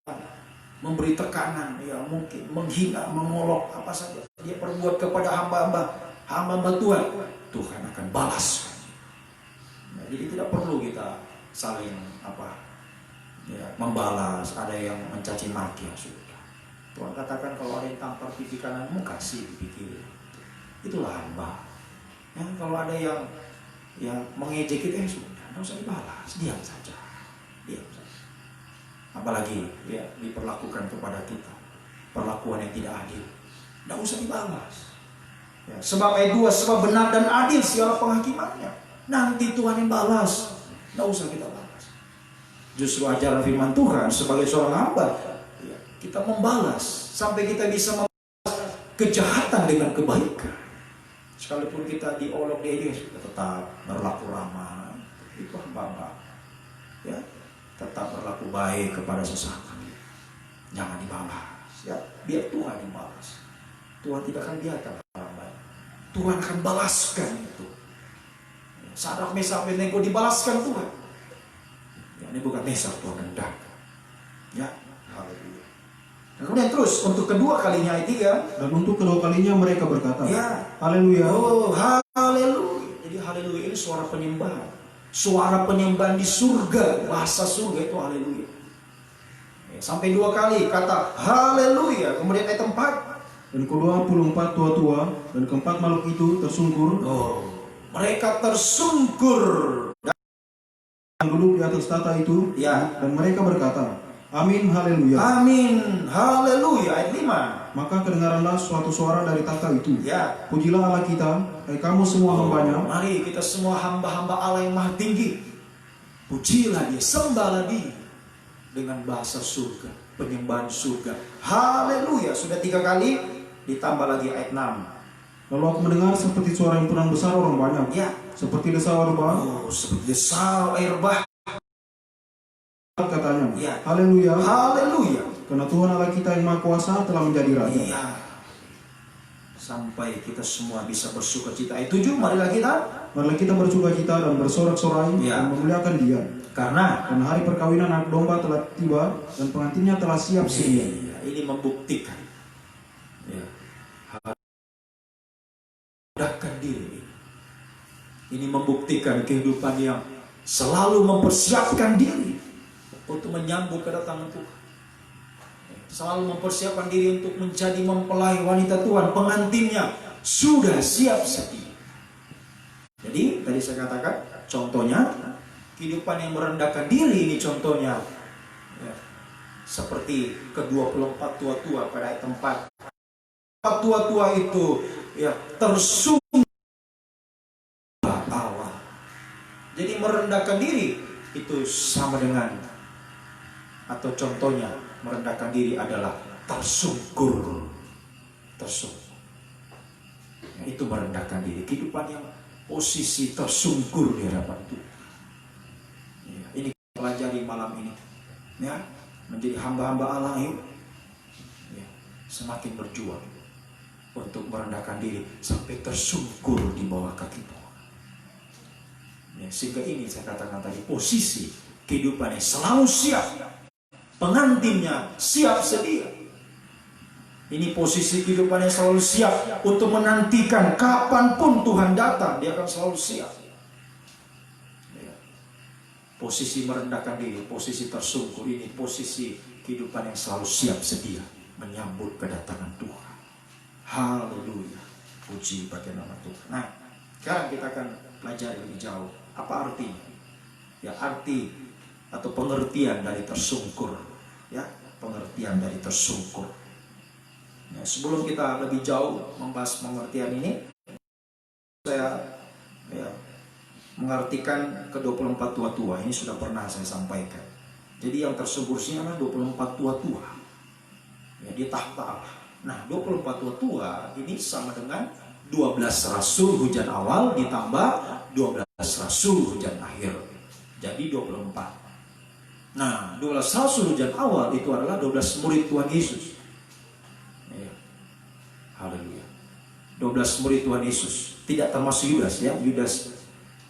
memberi tekanan, mungkin menghina, mengolok, apa saja dia perbuat kepada hamba-hamba Tuhan, Tuhan akan balas. Jadi tidak perlu kita saling membalas. Ada yang mencaci maki, sudah. Tuhan katakan kalau ada yang tampar pipi kananmu, kasih pipi kiri. Itulah hamba. Kalau ada yang mengejek kita, sudah. tidak usah dibalas, diam saja. Diam saja. Apalagi ya, diperlakukan kepada kita perlakuan yang tidak adil, tidak usah dibalas. Ya, sebab ayat 2, sebab benar dan adil segala penghakimannya. Nanti Tuhan yang balas, tidak usah kita balas. Justru ajaran firman Tuhan sebagai seorang hamba, ya, kita membalas sampai kita bisa membalas kejahatan dengan kebaikan. Sekalipun kita diolok dia kita tetap berlaku ramah. Itu hamba-hamba, ya, tetap berlaku baik kepada sesama. Jangan dibalas, ya, biar Tuhan yang balas. Tuhan tidak akan biarkan orang baik. Tuhan akan balaskan itu. Sadrak Mesak Abednego dibalaskan Tuhan. Ya, ini bukan Mesak, Tuhan rendahkan. Ya, haleluya. Kemudian terus untuk kedua kalinya ayat 3. Dan untuk kedua kalinya mereka berkata, Ya. haleluya. Oh, haleluya. Jadi haleluya ini suara penyembahan. Suara penyembahan di surga. Bahasa surga itu haleluya. Ya, sampai 2 kali kata haleluya. Kemudian ayat 4. Dan ke-24 tua-tua dan keempat makhluk itu tersungkur. Oh, mereka tersungkur Yang duduk di atas tata itu, ya. dan mereka berkata, amin, haleluya. Amin, haleluya. Ayat 5. Maka kedengaranlah suatu suara dari tata itu. Ya. Pujilah Allah kita, hai kamu semua hambanya. Mari kita semua hamba-hamba Allah yang maha tinggi. Pujilah dia, sembahlah dia dengan bahasa surga, penyembahan surga. Haleluya. Sudah 3 kali, ditambah lagi ayat 6. Lalu aku mendengar seperti suara himpunan besar orang banyak, Ya. seperti desau air bah. Oh, seperti desau air bah. Katanya, Ya. haleluya. Haleluya. Karena Tuhan Allah kita yang Maha Kuasa telah menjadi Raja. Iya. Sampai kita semua bisa bersuka cita. Ayat 7, marilah kita. Marilah kita bersuka cita dan bersorak-sorai Ya. dan memuliakan Dia. Karena hari perkawinan anak domba telah tiba dan pengantinnya telah siap sedia. iya, ini membuktikan. Ya. Rendahkan diri. Ini membuktikan kehidupan yang selalu mempersiapkan diri untuk menyambut kedatangan Tuhan. Selalu mempersiapkan diri untuk menjadi mempelai wanita Tuhan. Pengantinnya sudah siap sedia. Jadi tadi saya katakan contohnya kehidupan yang merendahkan diri ini contohnya. Ya, seperti ke-24 tua-tua pada ayat 4. Tua-tua itu ya tersungkur Allah. Jadi merendahkan diri itu sama dengan atau contohnya merendahkan diri adalah tersungkur. Tersungkur. Ya, itu merendahkan diri. Kehidupan yang posisi tersungkur di hadapan Tuhan. Ya, ini kita pelajari malam ini. Ya, menjadi hamba-hamba Allah yuk. Ya, semakin berjuang untuk merendahkan diri sampai tersungkur di bawah kaki Tuhan. Ya, sehingga ini saya katakan tadi posisi kehidupannya selalu siap. Pengantinnya siap sedia. Ini posisi kehidupannya selalu siap untuk menantikan kapanpun Tuhan datang, dia akan selalu siap. Ya. Posisi merendahkan diri, posisi tersungkur ini posisi kehidupan yang selalu siap sedia menyambut kedatangan Tuhan. Haleluya. Puji bagi nama Tuhan. Nah, sekarang kita akan pelajari lebih jauh. Apa artinya? Ya, arti atau pengertian dari tersungkur. Ya, pengertian dari tersungkur. Ya, sebelum kita lebih jauh membahas pengertian ini, saya mengartikan ke-24 tua-tua. Ini sudah pernah saya sampaikan. Jadi yang tersungkur sini adalah 24 tua-tua. Ya, di tahta Allah. Nah, 24 tua-tua ini sama dengan 12 rasul hujan awal ditambah 12 rasul hujan akhir. Jadi 24. Nah, 12 rasul hujan awal itu adalah 12 murid Tuhan Yesus. Ya. Haleluya. 12 murid Tuhan Yesus. Tidak termasuk Yudas ya. Yudas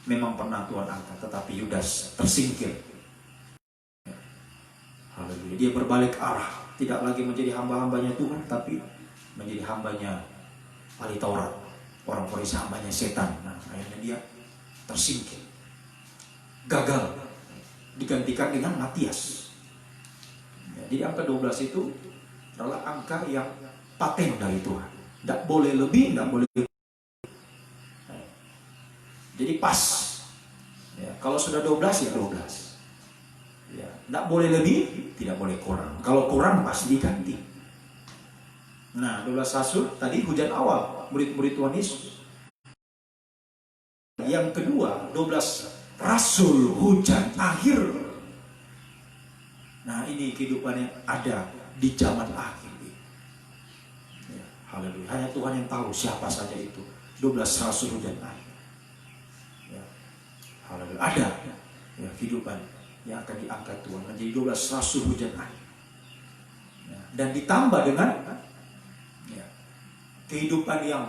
memang pernah Tuhan angkat, tetapi Yudas tersingkir. Ya. Haleluya. Dia berbalik arah. Tidak lagi menjadi hamba-hambanya Tuhan, tapi menjadi hambanya ahli Taurat, orang Farisi, hambanya setan. Nah, akhirnya dia tersingkir, gagal, digantikan dengan Matias. Ya, jadi angka 12 itu adalah angka yang paten dari Tuhan. Tidak boleh lebih, tidak boleh. Jadi pas. Ya, kalau sudah 12 ya 12. Ya, tidak boleh lebih, tidak boleh kurang. Kalau kurang pasti diganti. Nah, 12 rasul tadi hujan awal, murid-murid Tuhan Yesus. Yang kedua, 12 rasul hujan akhir. Nah, ini kehidupan yang ada di zaman akhir. Ya, haleluya. Hanya Tuhan yang tahu siapa saja itu 12 rasul hujan akhir. Ya, haleluya. Ada ya, kehidupan yang akan diangkat Tuhan menjadi 12 rasul hujan akhir. Ya, dan ditambah dengan ya, kehidupan yang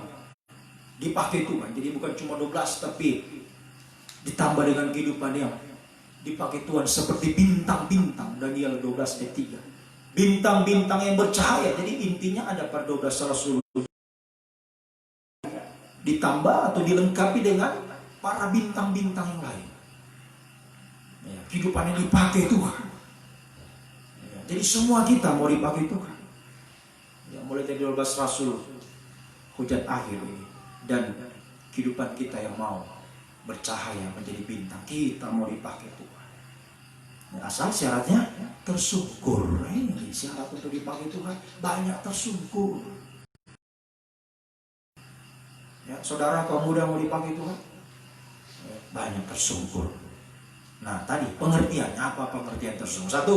dipakai Tuhan. Jadi bukan cuma 12 tapi ditambah dengan kehidupan yang dipakai Tuhan seperti bintang-bintang. Daniel 12 ayat 3. Bintang-bintang yang bercahaya. Jadi intinya ada pada 12 rasul ditambah atau dilengkapi dengan para bintang-bintang yang lain. Ya, kehidupan yang dipakai Tuhan. Ya, jadi semua kita mau dipakai Tuhan. Ya, mulai dari 12 rasul hujan akhir ini. Dan kehidupan kita yang mau bercahaya menjadi bintang, kita mau dipakai Tuhan. Nah, asal syaratnya tersungkur. Ini syarat untuk dipakai Tuhan, banyak tersungkur. Ya, saudara kaum muda mau dipakai Tuhan, ya, banyak tersungkur. Nah, tadi pengertiannya apa pengertian tersungkur? Satu,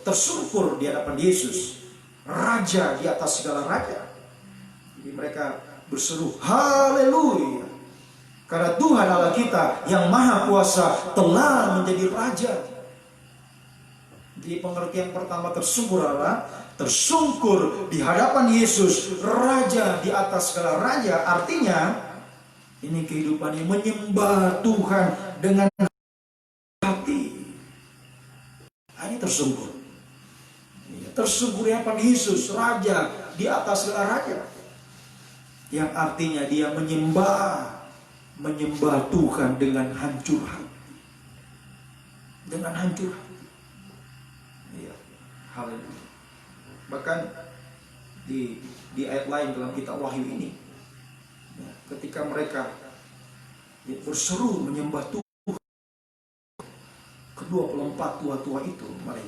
tersungkur di hadapan Yesus, Raja di atas segala raja. Jadi mereka berseru, haleluya. Karena Tuhan Allah kita yang maha kuasa telah menjadi Raja. Jadi pengertian pertama tersungkur adalah tersungkur di hadapan Yesus, Raja di atas segala raja. Artinya, ini kehidupan yang menyembah Tuhan dengan hati. Ini tersungkur. Tersungkur di hadapan Yesus, Raja di atas segala raja. Yang artinya dia menyembah Tuhan dengan hancur hati. Dengan hancur hati. Ya, haleluya. Bahkan di ayat lain dalam kitab Wahyu ini, ya, ketika mereka berseru menyembah Tuhan, ke-24 tua-tua itu, mari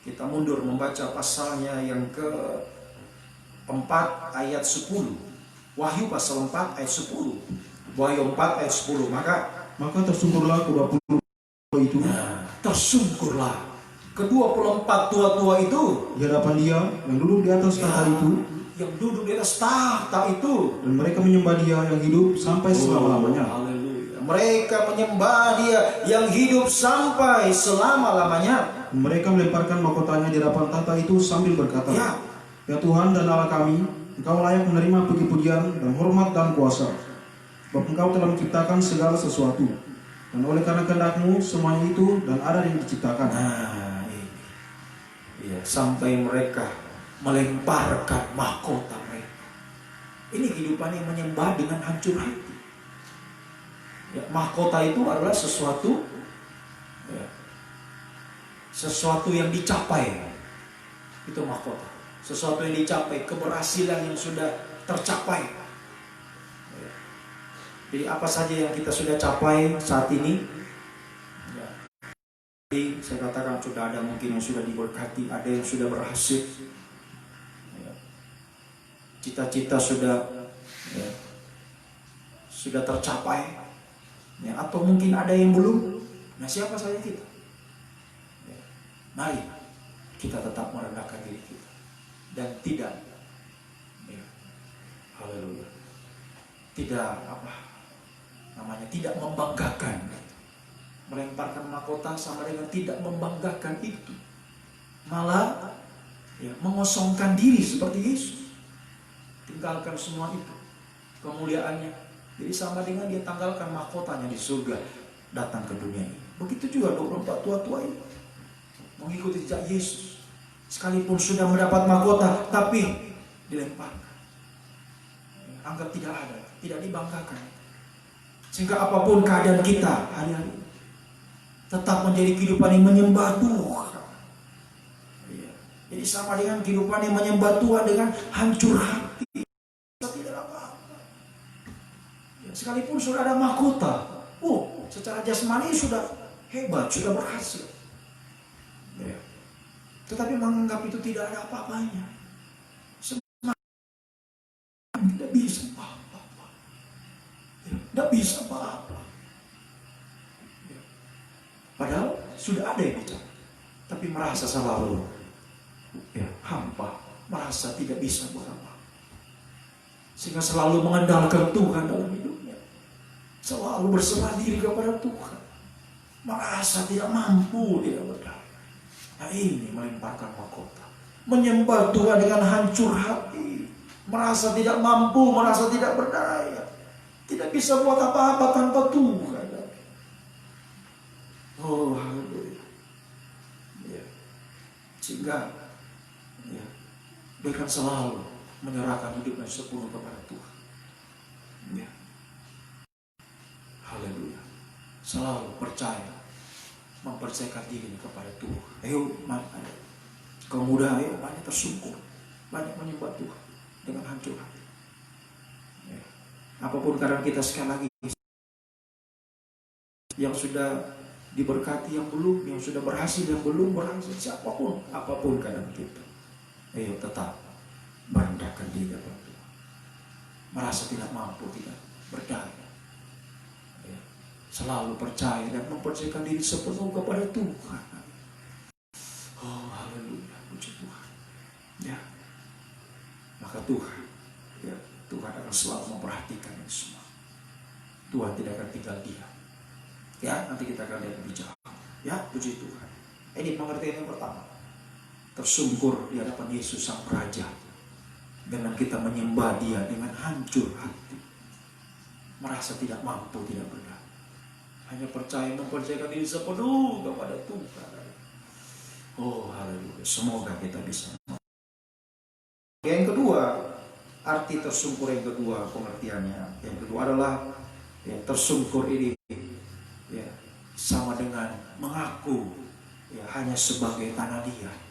kita mundur membaca pasalnya yang ke-4 ayat 10. Wahyu pasal 4 ayat 10. Wahyu 4 ayat 10. Maka tersungkurlah ke-24 itu. Nah, tersungkurlah ke-24 tua-tua itu di hadapan Dia yang duduk di atas tahta itu. Yang duduk di atas tahta itu. Dan mereka menyembah Dia yang hidup sampai selama-lamanya. Haleluya. Mereka menyembah Dia yang hidup sampai selama-lamanya. Mereka melemparkan mahkotanya di hadapan tahta itu sambil berkata, Ya Tuhan dan Allah kami, Engkau layak menerima puji-pujian dan hormat dan kuasa. Sebab Engkau telah menciptakan segala sesuatu. Dan oleh karena kehendak-Mu semuanya itu dan ada yang diciptakan. Nah, ini. Ya, sampai mereka melemparkan mahkota mereka. Ini kehidupan yang menyembah dengan hancur hati. Ya, mahkota itu adalah sesuatu yang dicapai. Itu mahkota. Sesuatu yang dicapai, keberhasilan yang sudah tercapai. Jadi apa saja yang kita sudah capai saat ini, ya. Jadi saya katakan sudah ada mungkin yang sudah diberkati, ada yang sudah berhasil, ya. Cita-cita sudah tercapai, ya. Atau mungkin ada yang belum. Nah, siapa saja kita? Ya. Mari kita tetap merendahkan diri kita. Dan tidak, ya, haleluya, tidak tidak membanggakan. Melemparkan mahkota sama dengan tidak membanggakan itu, malah ya, mengosongkan diri seperti Yesus, tinggalkan semua itu kemuliaannya. Jadi sama dengan dia tanggalkan mahkotanya di surga, datang ke dunia ini. Begitu juga 24 tua-tua ini mengikuti jejak Yesus. Sekalipun sudah mendapat mahkota, tapi dilemparkan, anggap tidak ada, tidak dibanggakan. Sehingga apapun keadaan kita hari-hari, tetap menjadi kehidupan yang menyembah Tuhan. Jadi sama dengan kehidupan yang menyembah Tuhan dengan hancur hati. Tidak apa-apa. Sekalipun sudah ada mahkota, secara jasmani sudah hebat, sudah berhasil. Ya. Tetapi menganggap itu tidak ada apa-apanya. Tidak bisa apa-apa. Tidak bisa apa-apa. Ya. Padahal sudah ada yang bicara, tapi merasa selalu hampa, merasa tidak bisa buat apa. Sehingga selalu mengandalkan Tuhan dalam hidupnya. Selalu berserah diri kepada Tuhan. Merasa tidak mampu, tidak berdaya. Nah ini melemparkan mahkota. Menyembah Tuhan dengan hancur hati. Merasa tidak mampu, merasa tidak berdaya. Tidak bisa buat apa-apa tanpa Tuhan. Oh, haleluya. Ya. Sehingga dia akan selalu menyerahkan hidupnya sepenuh kepada Tuhan. Ya. Haleluya. Selalu percaya, mempercayakan diri kepada Tuhan. Ayo, kaum muda, ayo banyak tersungkur, banyak menyembah Tuhan dengan hancur hati. Ya. Apapun keadaan kita sekali lagi, yang sudah diberkati yang belum, yang sudah berhasil yang belum berhasil, siapapun, apapun keadaan kita, ayo tetap merendahkan diri kepada Tuhan. Merasa tidak mampu, tidak berdaya. Ya. Selalu percaya dan mempercayakan diri sepenuh kepada Tuhan. Oh, haleluya, puji Tuhan. Ya. Maka Tuhan, Tuhan akan selalu memperhatikan ini semua. Tuhan tidak akan tinggal diam. Ya, nanti kita akan lihat lebih jauh. Ya, puji Tuhan. Ini pengertian yang pertama. Tersungkur di hadapan Yesus Sang Raja. Dengan kita menyembah Dia dengan hancur hati. Merasa tidak mampu, tidak berdaya. Hanya percaya, mempercayakan diri sepenuh kepada Tuhan. Oh, haleluya. Semoga kita bisa. Yang kedua, arti tersungkur yang kedua, pengertiannya. Yang kedua adalah tersungkur ini sama dengan mengaku hanya sebagai tanah liat.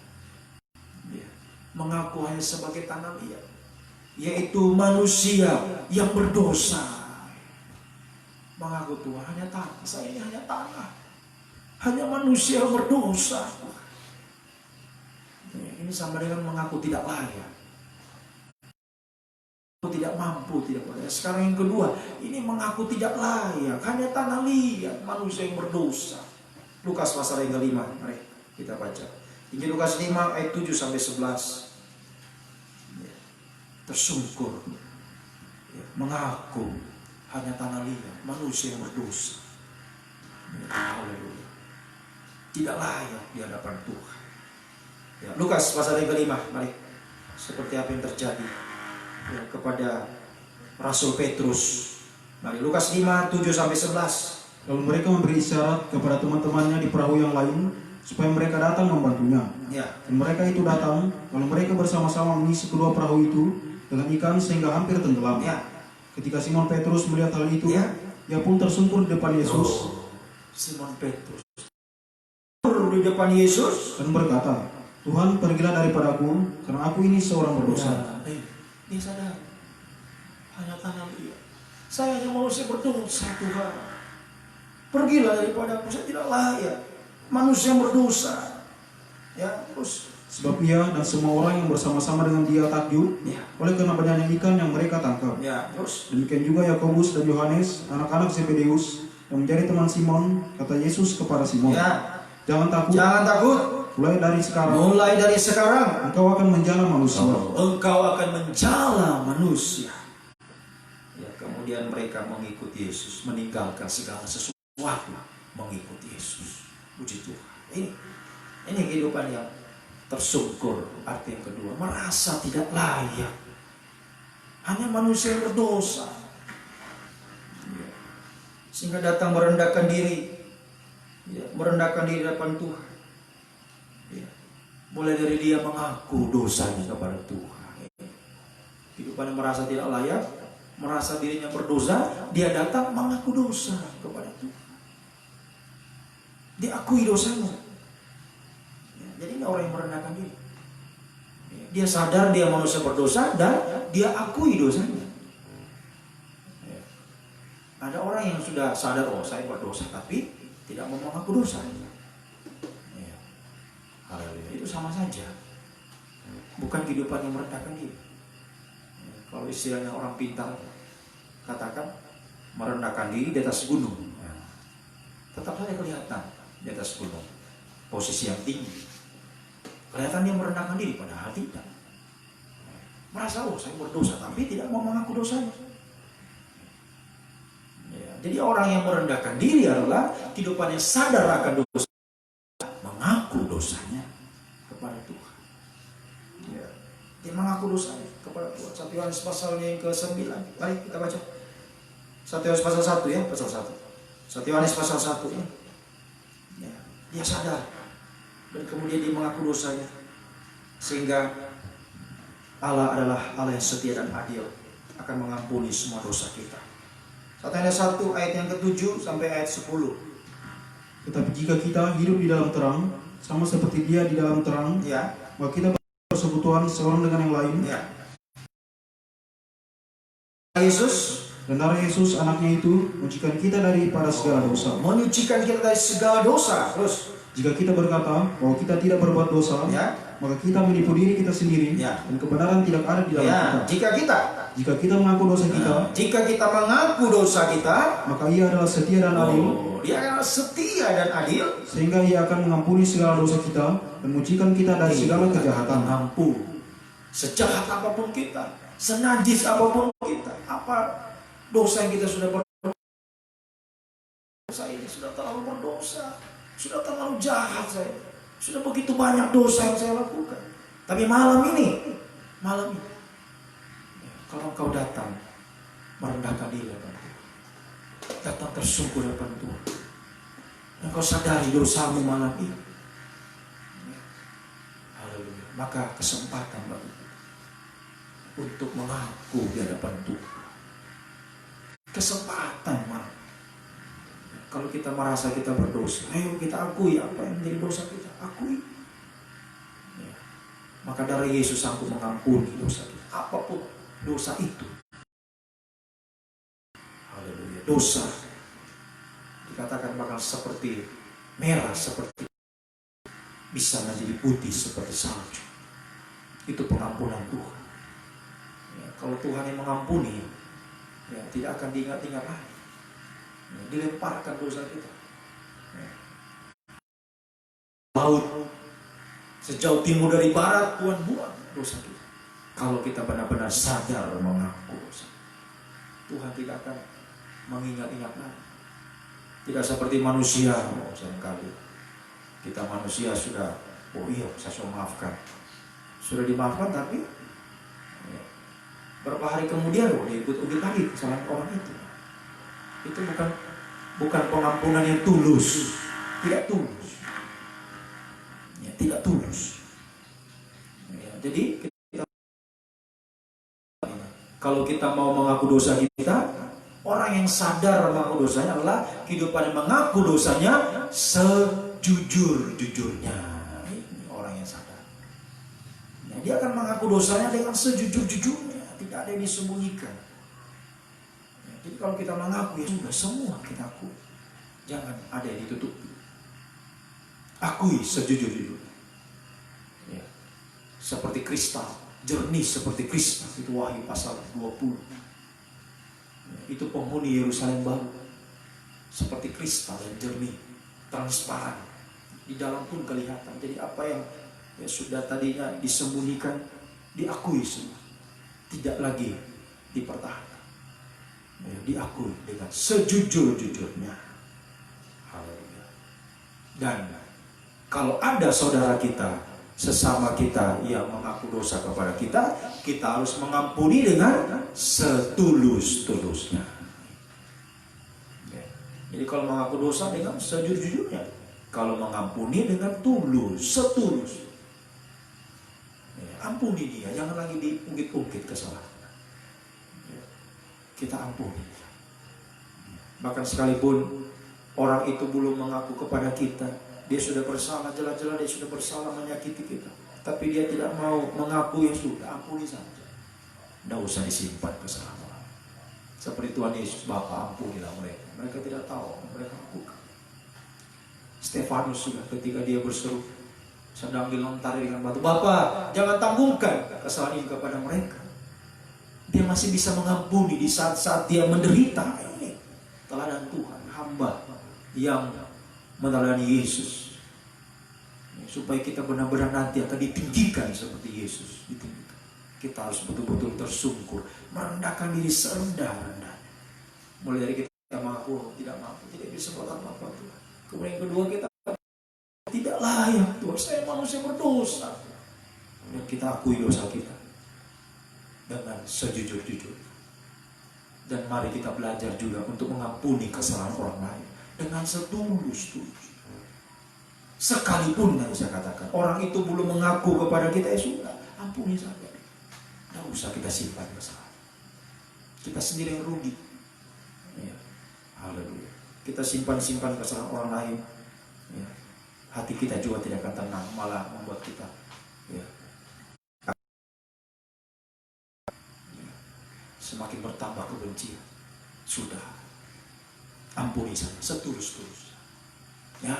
Mengaku hanya sebagai tanah liat, yaitu manusia yang berdosa. Mengaku Tuhan hanya tanah, saya ini hanya tanah, hanya manusia yang berdosa. Ini sama dengan mengaku tidak layak, tidak mampu, tidak berdaya. Sekarang yang kedua, ini mengaku tidak layak, hanya tanah liat, manusia yang berdosa. Lukas pasal yang ke-5, mari kita baca. Injil Lukas 5 ayat 7 sampai 11. Tersungkur, mengaku hanya tanah liat, manusia yang berdosa. Haleluya. Tidak layak di hadapan Tuhan. Lukas pasal yang ke-5, mari. Seperti apa yang terjadi kepada Rasul Petrus. Mari Lukas 5, 7 sampai 11. Lalu mereka memberi isyarat kepada teman-temannya di perahu yang lain supaya mereka datang membantunya. Dan mereka itu datang, lalu mereka bersama-sama mengisi kedua perahu itu dengan ikan sehingga hampir tenggelam. Ketika Simon Petrus melihat hal itu, ia pun tersungkur di depan Yesus. Simon Petrus di depan Yesus dan berkata, Tuhan, pergilah daripadaku, karena aku ini seorang berdosa. Dia sadar, hanya tanah liat. Saya hanya manusia berdosa, Tuhan. Pergilah daripadaku, saya tidak layak, manusia yang berdosa. Terus sebab ia dan semua orang yang bersama-sama dengan dia takjub oleh karena banyaknya ikan yang mereka tangkap. Terus Demikian juga Yakobus dan Yohanes, anak-anak Zebedeus, yang menjadi teman Simon. Kata Yesus kepada Simon, jangan takut. Mulai dari sekarang engkau akan menjala manusia. Engkau akan menjala manusia. Kemudian mereka mengikuti Yesus, meninggalkan segala sesuatu, mengikuti Yesus. Puji Tuhan. Ini kehidupan yang tersungkur. Arti yang kedua, merasa tidak layak, hanya manusia yang berdosa. Sehingga datang merendahkan diri, merendahkan diri depan Tuhan. Mulai dari dia mengaku dosanya kepada Tuhan. Kehidupan yang merasa tidak layak, merasa dirinya berdosa, dia datang mengaku dosa kepada Tuhan. Diakui dosanya. Jadi ini orang yang merendahkan diri. Dia sadar dia manusia berdosa dan dia akui dosanya. Ada orang yang sudah sadar, oh saya berdosa, tapi tidak mau mengaku dosa. Ya. Haleluya. Itu sama saja. Bukan kehidupan yang merendahkan diri. Kalau istilahnya orang pintar katakan merendahkan diri di atas gunung. Ya. Tetap saja kelihatan di atas gunung. Posisi yang tinggi. Kelihatan dia merendahkan diri, padahal tidak. Merasa, oh saya berdosa, tapi tidak mau mengaku dosanya. Ya, jadi orang yang merendahkan diri adalah kehidupan yang sadar akan dosa, mengaku dosanya kepada Tuhan. Ya, dia mengaku dosanya kepada Tuhan. 1 Yohanes pasalnya yang ke-9. Mari kita baca. 1 Yohanes pasal 1 ya, pasal 1. 1 Yohanes pasal 1 ya. Ya, dia sadar dan kemudian dia mengaku dosanya, sehingga Allah adalah Allah yang setia dan adil, akan mengampuni semua dosa kita. 1 Yohanes 1 ayat yang ke-7 sampai ayat 10. Tetapi jika kita hidup di dalam terang, sama seperti Dia di dalam terang, Ya, maka kita bersekutuan seorang dengan yang lain. ya. Yesus Dan darah Yesus anaknya itu menyucikan kita daripada segala dosa. menyucikan kita dari segala dosa. Terus, Jika kita berkata bahwa kita tidak berbuat dosa, ya, maka kita menipu diri kita sendiri, Ya. dan kebenaran tidak ada di dalam ya. kita. Jika Jika kita mengaku dosa kita, jika kita mengaku dosa kita, maka Ia adalah setia dan adil, Dia adalah setia dan adil, sehingga Ia akan mengampuni segala dosa kita dan mensucikan kita dari segala kejahatan. mengampuni sejahat apapun kita, senajis apapun kita, apa dosa yang kita sudah berdosa ini, sudah terlalu berdosa, sudah terlalu jahat saya, sudah begitu banyak dosa yang saya lakukan. Tapi malam ini, kalau engkau datang merendahkan diri depan Tuhan, datang tersungkur depan Tuhan, engkau sadari dosamu malam ini, haleluya, maka kesempatan bagi kita untuk mengaku di hadapan Tuhan. Kesempatan malam. Kalau kita merasa kita berdosa, ayo kita akui apa yang menjadi dosa kita, akui. Ya. Maka darah Yesus sanggup mengampuni dosa kita, apapun dosa itu. Haleluya. Dosa dikatakan bakal seperti merah, seperti bisa menjadi putih seperti salju. Itu pengampunan Tuhan. Ya, kalau Tuhan yang mengampuni, ya, tidak akan diingat-ingat lagi. Ya, dilemparkan dosa kita. Ya. Laut sejauh timur dari barat, Tuhan buang dosa kita. Kalau kita benar-benar sadar mengaku dosa, Tuhan tidak akan mengingat-ingat lagi. Tidak seperti manusia, seringkali kita manusia sudah, oh iya saya sudah maafkan, sudah dimaafkan, tapi ya, berapa hari kemudian dia ikut-ikut lagi kesalahan orang itu. Itu bukan pengampunan yang tulus, tidak tulus. Ya, tidak tulus. Ya, jadi kalau kita mau mengaku dosa kita, orang yang sadar mengaku dosanya adalah kehidupan yang mengaku dosanya sejujur-jujurnya. Ini orang yang sadar. Nah, dia akan mengaku dosanya dengan sejujur-jujurnya, tidak ada yang disembunyikan. Jadi kalau kita mengaku, ya sudah semua kita akui. Jangan ada yang ditutupi. Akui sejujur-jujurnya. Ya. Seperti kristal, jernih seperti kristal. Itu Wahyu pasal 20. Ya. Itu penghuni Yerusalem baru. Seperti kristal yang jernih, transparan. Di dalam pun kelihatan. Jadi apa yang ya sudah tadinya disembunyikan, diakui semua. Tidak lagi dipertahankan. Ya, diakui dengan sejujur-jujurnya. Haleluya. Dan kalau ada saudara kita, sesama kita yang mengaku dosa kepada kita, kita harus mengampuni dengan setulus-tulusnya. Ya. Jadi kalau mengaku dosa dengan sejujur-jujurnya, kalau mengampuni dengan tulus, setulus. Ya, ampuni dia, jangan lagi diungkit-ungkit kesalahan. Kita ampuni. Bahkan sekalipun orang itu belum mengaku kepada kita, dia sudah bersalah, jelas-jelas dia sudah bersalah menyakiti kita, tapi dia tidak mau mengaku, ya sudah, ampuni saja. Tidak usah disimpan kesalahan orang. Seperti Tuhan Yesus, Bapa ampunilah mereka. Mereka tidak tahu apa mereka lakukan. Stefanus juga ketika dia berseru sedang dilontari dengan batu, Bapa jangan tanggungan kesalahan ini kepada mereka. Dia masih bisa mengampuni di saat-saat dia menderita. Ini teladan Tuhan, hamba yang meneladani Yesus. Supaya kita benar-benar nanti akan ditinggikan seperti Yesus ditinggikan. Kita harus betul-betul tersungkur, merendahkan diri serendah-rendahnya. Mulai dari kita mampu, tidak bisa melakukan apa Tuhan. Kemudian yang kedua, kita tidak layak Tuhan, saya manusia berdosa. Dan kita akui dosa kita dengan sejujur-jujur. Dan mari kita belajar juga untuk mengampuni kesalahan orang lain dengan setulus-tulus. Sekalipun yang saya katakan orang itu belum mengaku kepada kita, ya sudah, ampuni saja. Tidak usah kita simpan kesalahan. Kita sendiri yang rugi. Ya. Haleluya. Kita simpan-simpan kesalahan orang lain. Ya. Hati kita juga tidak akan tenang, malah membuat kita semakin bertambah kebencian. Sudah, ampuni saja, setulus-tulus. Ya.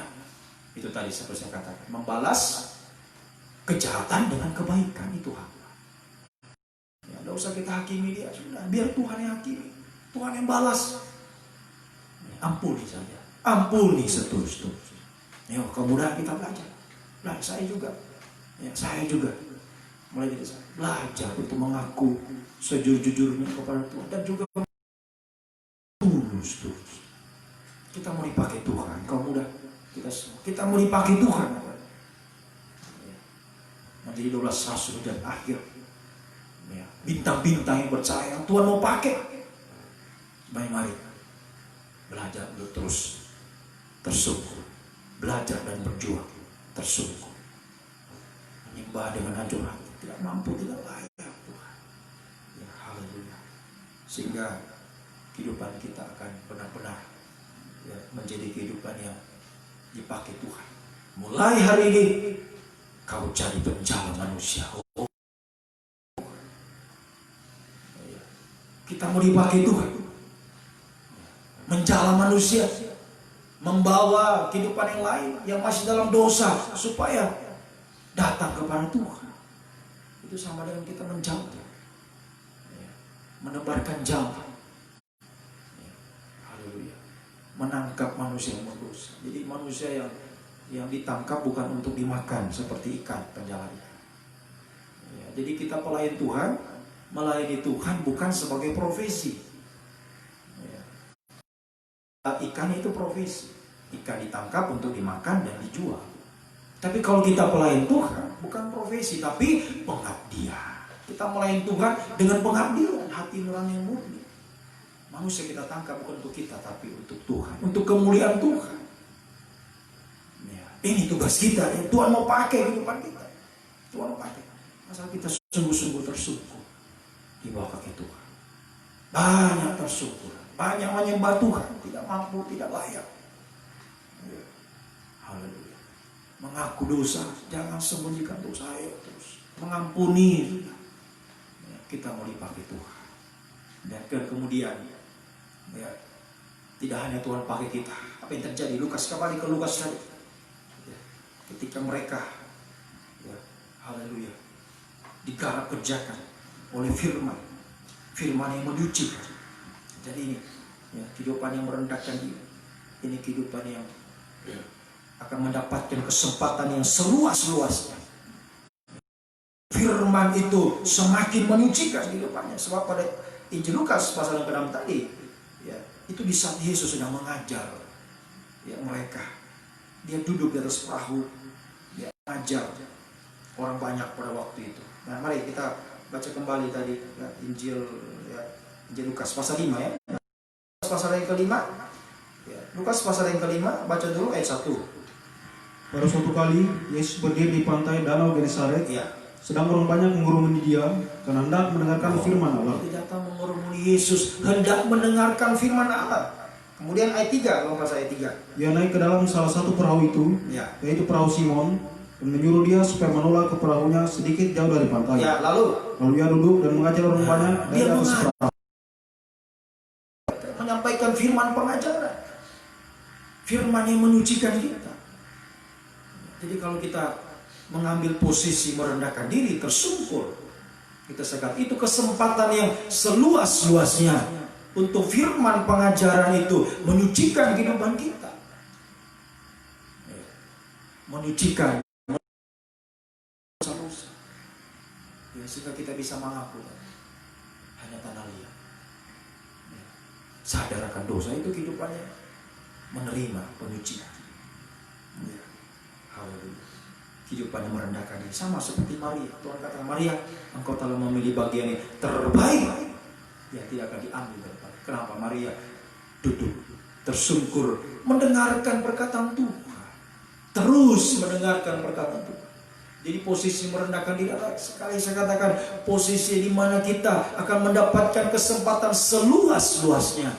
Itu tadi seperti saya katakan, membalas kejahatan dengan kebaikan itu hak. Ya, tidak usah kita hakimi dia, sudah biar Tuhan yang hakimi, Tuhan yang balas. Ya, ampuni saja, ampuni setulus-tulus. Ya, kemudian kita belajar. Nah, saya juga, mulai dari saya belajar untuk mengaku sejujur-jujurnya kepada Tuhan dan juga tulus-tulus. Kita mau dipakai Tuhan, kalau mudah. Kita mau dipakai Tuhan menjadi 12 rasul dan akhir, bintang-bintang yang percaya Tuhan mau pakai. Mari belajar untuk terus tersungkur, belajar dan berjuang tersungkur, menyembah dengan hancur hati, tidak mampu, tidak layak Tuhan. Ya, haleluya. Sehingga kehidupan kita akan benar-benar menjadi kehidupan yang dipakai Tuhan. Mulai hari ini kau jadi penjala manusia. Kita mau dipakai Tuhan, menjala manusia, membawa kehidupan yang lain yang masih dalam dosa supaya datang kepada Tuhan. Itu sama dengan kita menjala, menebarkan jala. Menangkap manusia yang berdosa. Jadi manusia yang ditangkap bukan untuk dimakan seperti ikan, penjala ikan. Ya, jadi kita pelayan Tuhan, melayani Tuhan bukan sebagai profesi. Ya. Ikan itu profesi. Ikan ditangkap untuk dimakan dan dijual. Tapi kalau kita pelayan Tuhan bukan profesi tapi pengabdian. Kita melayani Tuhan dengan pengabdian, hati nurani yang murni. Manusia kita tangkap bukan untuk kita, tapi untuk Tuhan, untuk kemuliaan Tuhan. Ya, ini tugas kita. Ya. Tuhan mau pakai kehidupan kita. Tuhan mau pakai. Masa kita sungguh-sungguh tersungkur di bawah kaki Tuhan. Banyak tersungkur, banyak menyembah Tuhan, tidak mampu, tidak layak. Ya. Haleluya. Mengaku dosa, jangan sembunyikan dosa saya terus. Mengampuni. Ya, kita mau dipakai Tuhan. Dan kemudian tidak hanya Tuhan pakai kita. Apa yang terjadi? Lukas, kembali ke Lukas tadi. Ketika mereka haleluya digarap kerjakan oleh firman yang menyucikan. Jadi ini kehidupan yang merendahkan diri. Ini kehidupan yang akan mendapatkan kesempatan yang seluas-luasnya. Firman itu semakin menyucikan kehidupannya. Sebab pada Injil Lukas pasal yang ke-6 tadi, itu di saat Yesus sedang mengajar mereka. Dia duduk di atas perahu, dia mengajar orang banyak pada waktu itu. Nah, mari kita baca kembali tadi Injil Lukas pasal 5 ya. Pasal yang ke-5. Lukas pasal yang ke-5, baca dulu ayat 1. Pada suatu kali Yesus berdiri di pantai Danau Genesaret. Sedang orang banyak mengurumuni dia karena hendak mendengarkan firman Allah. Dia datang mengurumuni Yesus, hendak mendengarkan firman Allah. Kemudian ayat 3, kalau pas ayat 3. Ia naik ke dalam salah satu perahu itu, yaitu perahu Simon, dan menyuruh dia supaya menolak ke perahunya sedikit jauh dari pantai. Lalu ia duduk dan mengajar orang banyak dari atas perahu. menyampaikan firman pengajaran. Firman yang menyucikan kita. Jadi kalau kita mengambil posisi merendahkan diri, tersungkur, kita sekat, itu kesempatan yang seluas-luasnya untuk firman pengajaran itu menyucikan kehidupan kita. Menyucikan dosa-dosa. Ya, sehingga kita bisa mengaku hanya tanah liat. Sadar akan dosa itu kehidupannya menerima penyucian. Ya. Haleluya. Kehidupannya merendahkan diri sama seperti Maria. Tuhan kata, Maria, engkau telah memilih bagian yang terbaik yang tidak akan diambil daripada. Kenapa? Maria duduk tersungkur mendengarkan perkataan Tuhan, terus mendengarkan perkataan Tuhan. Jadi posisi merendahkan diri adalah, sekali saya katakan, posisi di mana kita akan mendapatkan kesempatan seluas-luasnya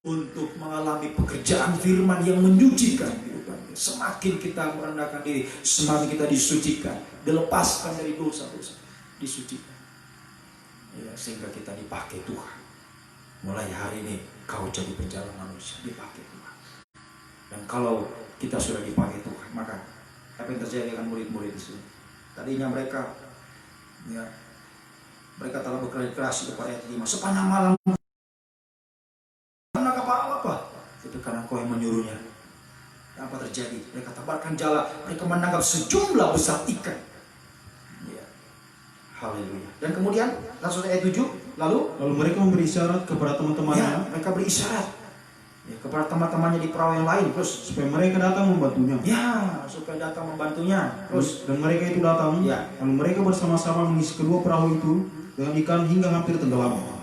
untuk mengalami pekerjaan firman yang menyucikan kehidupan. Semakin kita merendahkan diri, semakin kita disucikan, dilepaskan dari dosa-dosa, disucikan. Ya, sehingga kita dipakai Tuhan. Mulai hari ini kau jadi penjala manusia, dipakai Tuhan. Dan kalau kita sudah dipakai Tuhan, maka apa yang terjadi dengan murid-murid di sini? Tadinya mereka telah bekerja keras kepada ayat 5 sepanjang malam. Itu karena kau yang menyuruhnya. Apa terjadi? Mereka tebarkan jala, mereka menangkap sejumlah besar ikan. Ya. Haleluya. Dan kemudian langsung ayat 7, lalu mereka memberi isyarat kepada teman-temannya. Ya, mereka beri isyarat kepada teman-temannya di perahu yang lain, terus supaya mereka datang membantunya. Ya, supaya datang membantunya. Terus dan mereka itu datang. Ya. Lalu mereka bersama-sama mengisi kedua perahu itu dengan ikan hingga hampir tenggelam.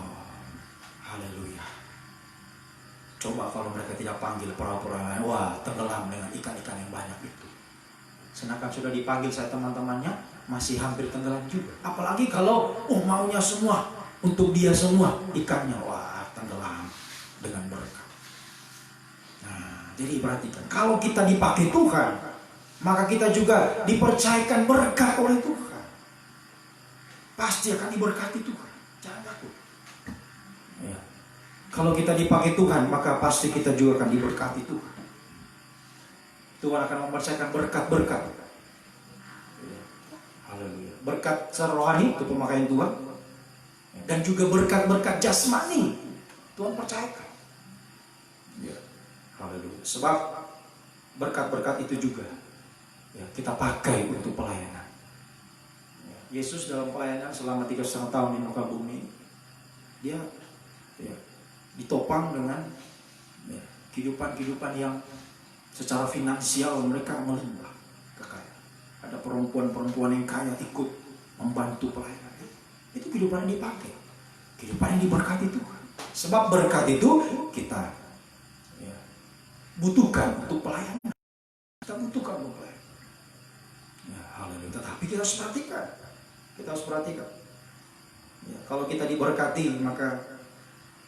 Coba kalau mereka tidak panggil perahu-perahu lain, wah tenggelam dengan ikan-ikan yang banyak itu. Sedangkan sudah dipanggil saya teman-temannya, masih hampir tenggelam juga. Apalagi kalau maunya semua, untuk dia semua ikannya, wah tenggelam dengan berkat. Nah, jadi perhatikan, kalau kita dipakai Tuhan, maka kita juga dipercayakan berkat oleh Tuhan. Pasti akan diberkati Tuhan, jangan takut. Ya. Kalau kita dipakai Tuhan, maka pasti kita juga akan diberkati Tuhan. Tuhan akan mempercayakan berkat-berkat. Haleluya. Berkat secara rohani itu pemakaian Tuhan, dan juga berkat-berkat jasmani Tuhan percayakan. Ya. Haleluya. Sebab berkat-berkat itu juga kita pakai untuk pelayanan. Yesus dalam pelayanan selama 3,5 tahun di muka bumi, dia ditopang dengan kehidupan-kehidupan yang secara finansial mereka melimpah kekayaan. Ada perempuan-perempuan yang kaya ikut membantu pelayanan. Itu kehidupan yang dipakai, kehidupan yang diberkati Tuhan. Sebab berkat itu kita butuhkan untuk pelayanan. Kita butuhkan untuk pelayanan. Ya, haleluya. Tetapi kita harus perhatikan. Kita harus perhatikan. Ya, kalau kita diberkati, maka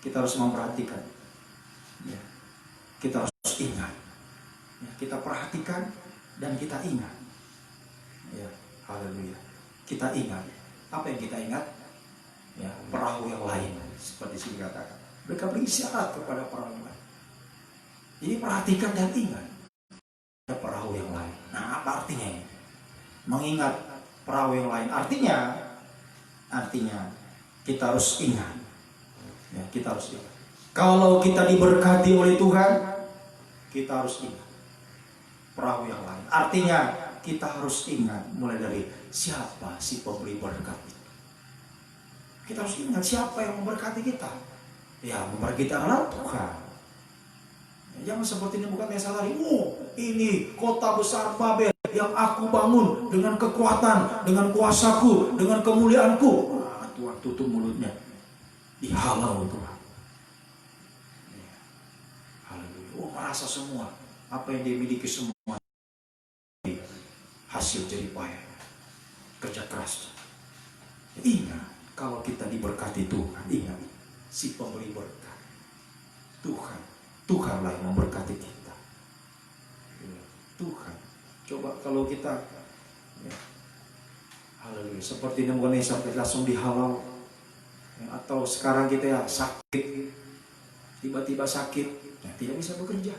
kita harus memperhatikan. Ya, kita harus ingat. Ya, kita perhatikan dan kita ingat. Ya, haleluya. Kita ingat. Apa yang kita ingat? Ya, perahu yang lain. Seperti sini katakan. Mereka beri isyarat kepada perahu yang lain. Jadi perhatikan dan ingat. Ada perahu yang lain. Nah, apa artinya ini? Mengingat perahu yang lain. Artinya kita harus ingat. Ya, kita harus ingat. Kalau kita diberkati oleh Tuhan, kita harus ingat perahu yang lain. Artinya kita harus ingat mulai dari siapa si pemberi berkat itu. Kita harus ingat siapa yang memberkati kita. Ya, memberkati kita adalah Tuhan. Jangan seperti ini, bukan yang tadi. Ini kota besar Babel yang aku bangun dengan kekuatan, dengan kuasaku, dengan kemuliaanku. Tuhan tutup mulutnya. Dihalau Tuhan. Haleluya. Merasa semua apa yang dia miliki semua hasil jerih payah, kerja keras. Ingat, kalau kita diberkati Tuhan, ingat si pemberi berkat Tuhanlah yang memberkati kita. Tuhan. Coba kalau kita haleluya, seperti Nebukadnezar langsung dihalau. Atau sekarang kita sakit, tiba-tiba sakit, ya tidak bisa bekerja.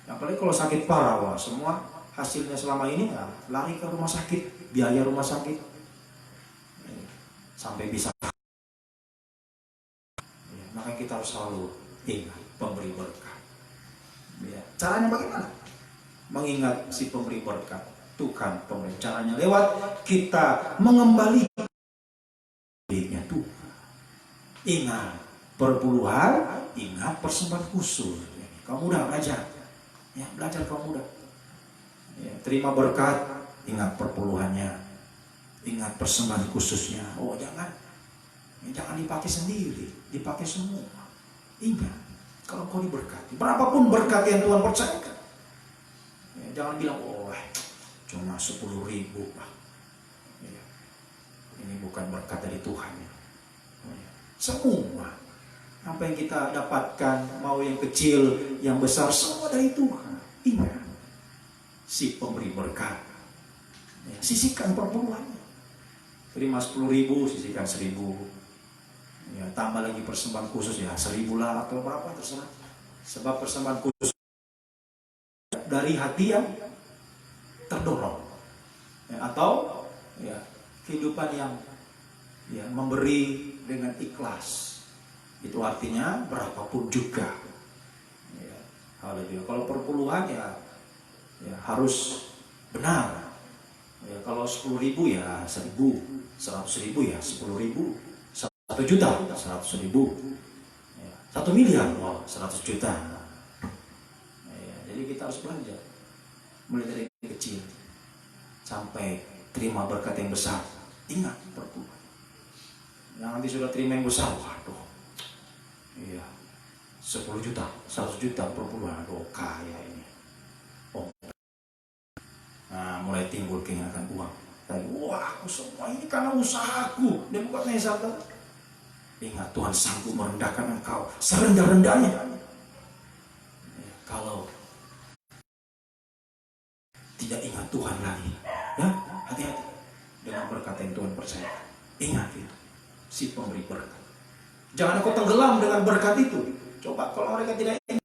Apalagi kalau sakit parah, wah, semua hasilnya selama ini ya, lari ke rumah sakit, biaya rumah sakit, sampai bisa. Ya, makanya kita harus selalu ingat pemberi berkat. Ya, caranya bagaimana? Mengingat si pemberi berkat, Tuhan pemberi. Caranya lewat kita mengembalikan miliknya Tuhan. Ingat perpuluhan, ingat persembahan khusus. Kamu udah belajar, ya belajar kamu udah. Ya, terima berkat, ingat perpuluhannya, ingat persembahan khususnya. Oh jangan, jangan dipakai sendiri, dipakai semua. Ingat, kalau kau diberkati, berapapun berkat yang Tuhan percayakan, ya, jangan bilang, oh cuma 10.000 Pak. Ya, ini bukan berkat dari Tuhan. Ya. Semua apa yang kita dapatkan, mau yang kecil, yang besar, semua dari Tuhan. Ingat, si pemberi berkat, ya, sisihkan perpuluhannya. Terima 10.000, sisihkan 1.000. Ya, tambah lagi persembahan khusus ya 1.000 lah atau berapa terserah. Sebab persembahan khusus dari hati yang terdorong, ya, atau ya kehidupan yang ya memberi dengan ikhlas. Itu artinya berapapun juga. Ya, haleluya. Kalau perpuluhan ya harus benar. Ya, kalau 10.000 ya 1.000, 100.000 ya 10.000, 1 juta 100.000, ya, 1 miliar 100 juta. Ya, jadi kita harus belajar mulai dari kecil sampai terima berkat yang besar. Ingat perpuluhan. Yang nanti sudah terima yang besar, waduh, iya, 10 juta, 100 juta perpuluhan, aduh kaya ini. Oh. Nah, mulai timbul keinginan uang. Tadi, wah, aku semua ini karena usahaku, dan bukan hanya satu. Ingat, Tuhan sanggup merendahkan engkau serendah-rendahnya. Ya, kalau tidak ingat Tuhan lagi, ya hati-hati dengan berkat yang Tuhan percaya. Ingat itu, si pemberi berkat. Jangan kau tenggelam dengan berkat itu. Coba kalau mereka tidak ingat,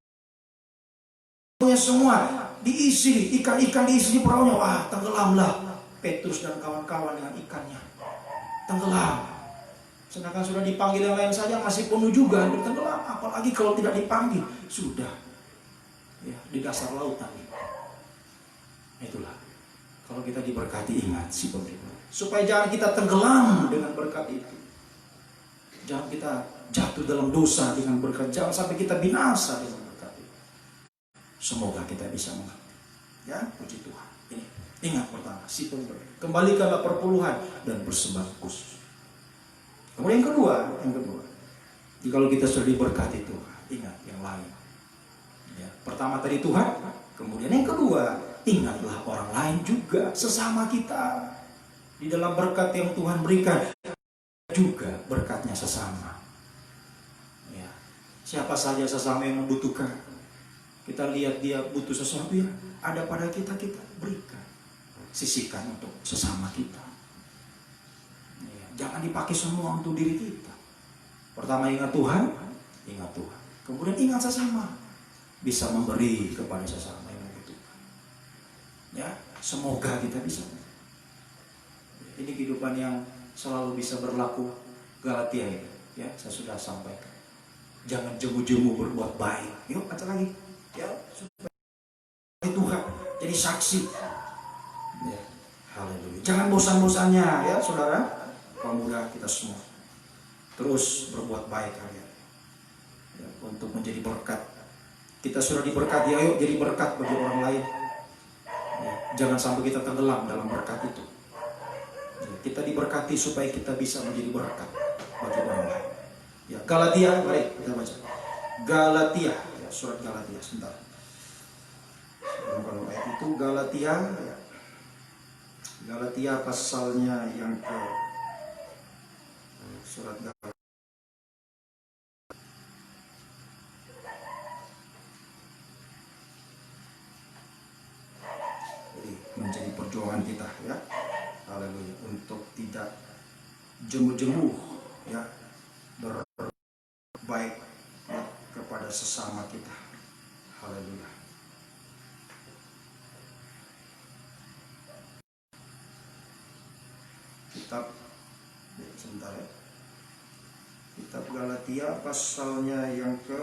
semua diisi, ikan-ikan diisi di perahunya, wah tenggelamlah Petrus dan kawan-kawan dengan ikannya. Tenggelam. Sedangkan sudah dipanggil yang lain saja masih penuh juga, tenggelam. Apalagi kalau tidak dipanggil, sudah ya di dasar lautan. Itulah. Kalau kita diberkati, ingat si pemberi berkat. Supaya jangan kita tenggelam dengan berkat itu. Jangan kita jatuh dalam dosa dengan berkat. Jangan sampai kita binasa dengan berkat itu. Semoga kita bisa mengerti. Ya, puji Tuhan. Ini ingat pertama, si pemberi. Kembalikanlah perpuluhan dan persembahan khusus. Kemudian yang kedua, jikalau kita sudah diberkati Tuhan, ingat yang lain. Ya, pertama tadi Tuhan, kemudian yang kedua, ingatlah orang lain juga, sesama kita. Di dalam berkat yang Tuhan berikan, juga berkatnya sesama. Ya, siapa saja sesama yang membutuhkan, kita lihat dia butuh sesuatu yang ada pada kita, kita berikan, sisihkan untuk sesama kita. Ya, jangan dipakai semua untuk diri kita. Pertama ingat Tuhan, kemudian ingat sesama, bisa memberi kepada sesama yang membutuhkan. Ya, semoga kita bisa. Ini kehidupan yang selalu bisa berlaku. Galatia ini, ya saya sudah sampaikan. Jangan jemu-jemu berbuat baik. Yuk baca lagi, ya supaya Tuhan jadi saksi. Ya, haleluya. Jangan bosan-bosannya, ya saudara. Kaum muda kita semua terus berbuat baik kalian. Ya, untuk menjadi berkat. Kita sudah diberkati, ayo jadi berkat bagi orang lain. Ya, jangan sampai kita tenggelam dalam berkat itu. Kita diberkati supaya kita bisa menjadi berkat bagi orang lain. Ya, Galatia, mari kita baca. Galatia, ya, surat Galatia sebentar. Kalau ayat itu Galatia, ya. Galatia pasalnya yang ke surat Galatia. Jadi menjadi perjuangan kita, ya. Haleluya, untuk tidak jemu-jemu ya berbaik ya, kepada sesama kita. Haleluya. Kitab sebentar ya. Kitab Galatia pasalnya yang ke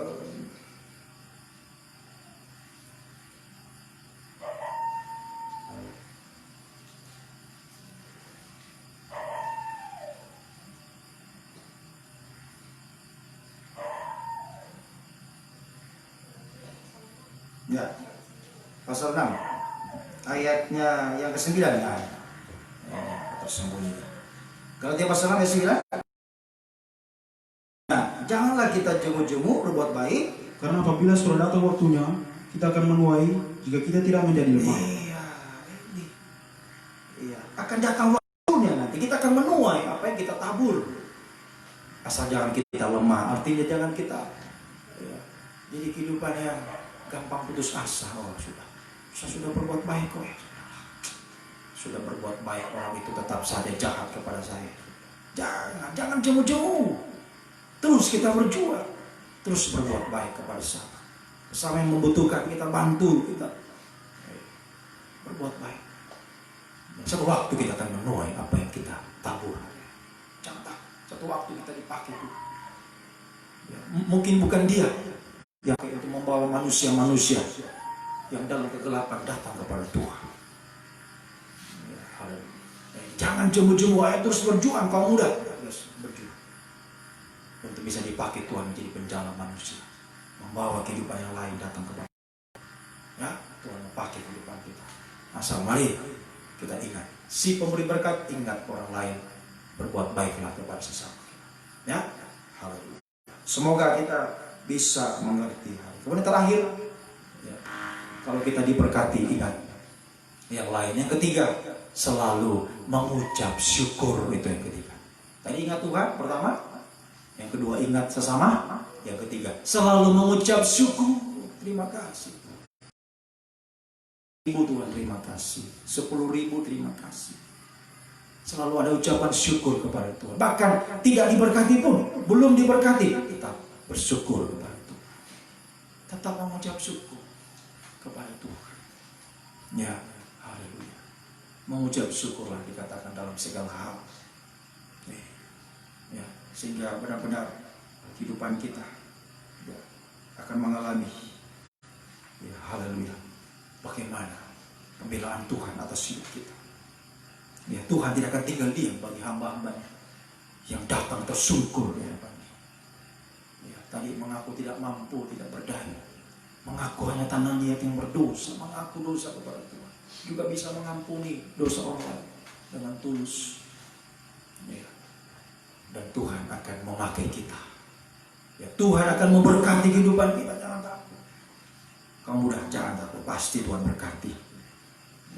ya, pasal 6 ayatnya yang ke-9 ya. Tersembunyi. Galatia pasal 6 ayat 9. Nah, janganlah kita jemu-jemu berbuat baik, Karena apabila sudah datang waktunya, kita akan menuai jika kita tidak menjadi lemah. Iya, akan datang waktunya nanti kita akan menuai apa yang kita tabur. Asal jangan kita lemah, artinya jangan kita ya, jadi kehidupan yang gampang putus asa. Oh saya sudah berbuat baik kok ya. Sudah berbuat baik, orang itu tetap saja jahat kepada saya. Jangan jemu-jemu. Terus kita berjuang, terus berbuat baik kepada sesama yang membutuhkan, kita bantu, kita berbuat baik. Satu waktu kita akan menuai apa yang kita tabur. Jangan takut, satu waktu kita dipakai itu. Ya, mungkin bukan dia yang itu membawa manusia-manusia yang dalam kegelapan datang kepada Tuhan. Ya, jangan jemu-jemu, ayo terus berjuang kaum muda. Terus berjuang untuk bisa dipakai Tuhan menjadi penjala manusia, membawa kehidupan yang lain datang kepada. Ya, Tuhan memakai kehidupan kita. Asal mari kita ingat, si pemberi berkat ingat orang lain, berbuat baiklah kepada sesama kita. Ya, haleluya. Semoga kita bisa mengerti hal. Kemudian terakhir, ya, kalau kita diberkati ingat yang lain. Yang ketiga, selalu mengucap syukur, itu yang ketiga. Tadi ingat Tuhan pertama, yang kedua ingat sesama, yang ketiga selalu mengucap syukur. Terima kasih. 1.000 Tuhan terima kasih, 10.000 terima kasih. Selalu ada ucapan syukur kepada Tuhan. Bahkan tidak diberkati pun, belum diberkati, kita bersyukur kepada Tuhan. Tetap mengucap syukur kepada Tuhan. Ya, haleluya. Mengucap syukurlah dikatakan dalam segala hal. Ya, sehingga benar-benar kehidupan kita ya, akan mengalami ya, haleluya, bagaimana pembelaan Tuhan atas hidup kita. Ya, Tuhan tidak akan tinggal diam bagi hamba-hambanya yang datang tersungkur di hadapannya. Ya, tadi mengaku tidak mampu, tidak berdaya, mengaku hanya tanah liat yang berdosa, mengaku dosa kepada Tuhan, juga bisa mengampuni dosa orang lain dengan tulus. Ya. Dan Tuhan akan memakai kita. Ya, Tuhan akan memberkati kehidupan kita. Jangan takut. Kamu mudah jangan takut. Pasti Tuhan berkati.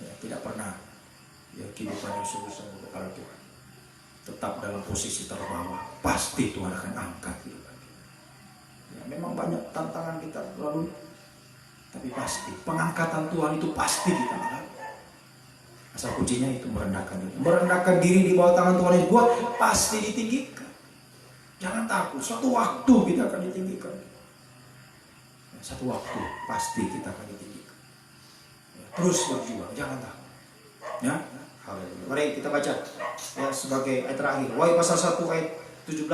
Ya, tidak pernah ya, kehidupan yang sungguh-sungguh kepada Tuhan. Tetap dalam posisi terbawah. Pasti Tuhan akan angkat kehidupan kita. Ya, memang banyak tantangan kita lalu, tapi pasti pengangkatan Tuhan itu pasti kita alami. Asal kuncinya itu merendahkan diri. Merendahkan diri di bawah tangan Tuhan yang kuat, pasti ditinggikan. Jangan takut, suatu waktu kita akan ditinggikan. Ya, satu waktu pasti kita akan ditinggikan. Ya, terus berjuang, jangan takut. Ya, haleluya. Mari kita baca ya sebagai ayat terakhir. Wahyu pasal 1 ayat 17.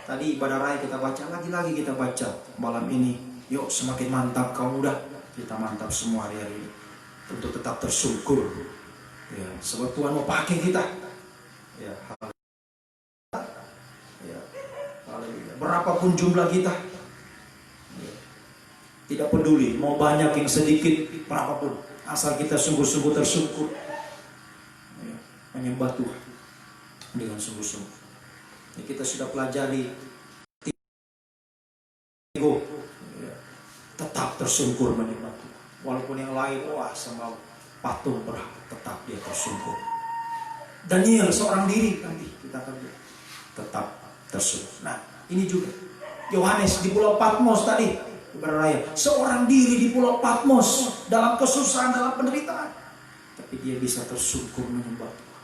Tadi ibadah raya kita baca, lagi-lagi kita baca malam ini. Yuk semakin mantap kaum muda. Kita mantap semua hari ini. Untuk tetap tersungkur ya, sebab Tuhan mau pakai kita ya, ya, berapapun jumlah kita ya, tidak peduli mau banyak yang sedikit berapapun, asal kita sungguh-sungguh tersungkur ya, menyembah Tuhan dengan sungguh-sungguh ya, kita sudah pelajari ego ya, tetap tersungkur menyembah Tuhan. Walaupun yang lain, wah sama patung berhala, tetap dia tersungkur. Daniel seorang diri nanti kita akan tetap tersungkur. Nah ini juga Yohanes di Pulau Patmos tadi berraya, seorang diri di Pulau Patmos dalam kesusahan, dalam penderitaan, tapi dia bisa tersungkur menyembah Tuhan.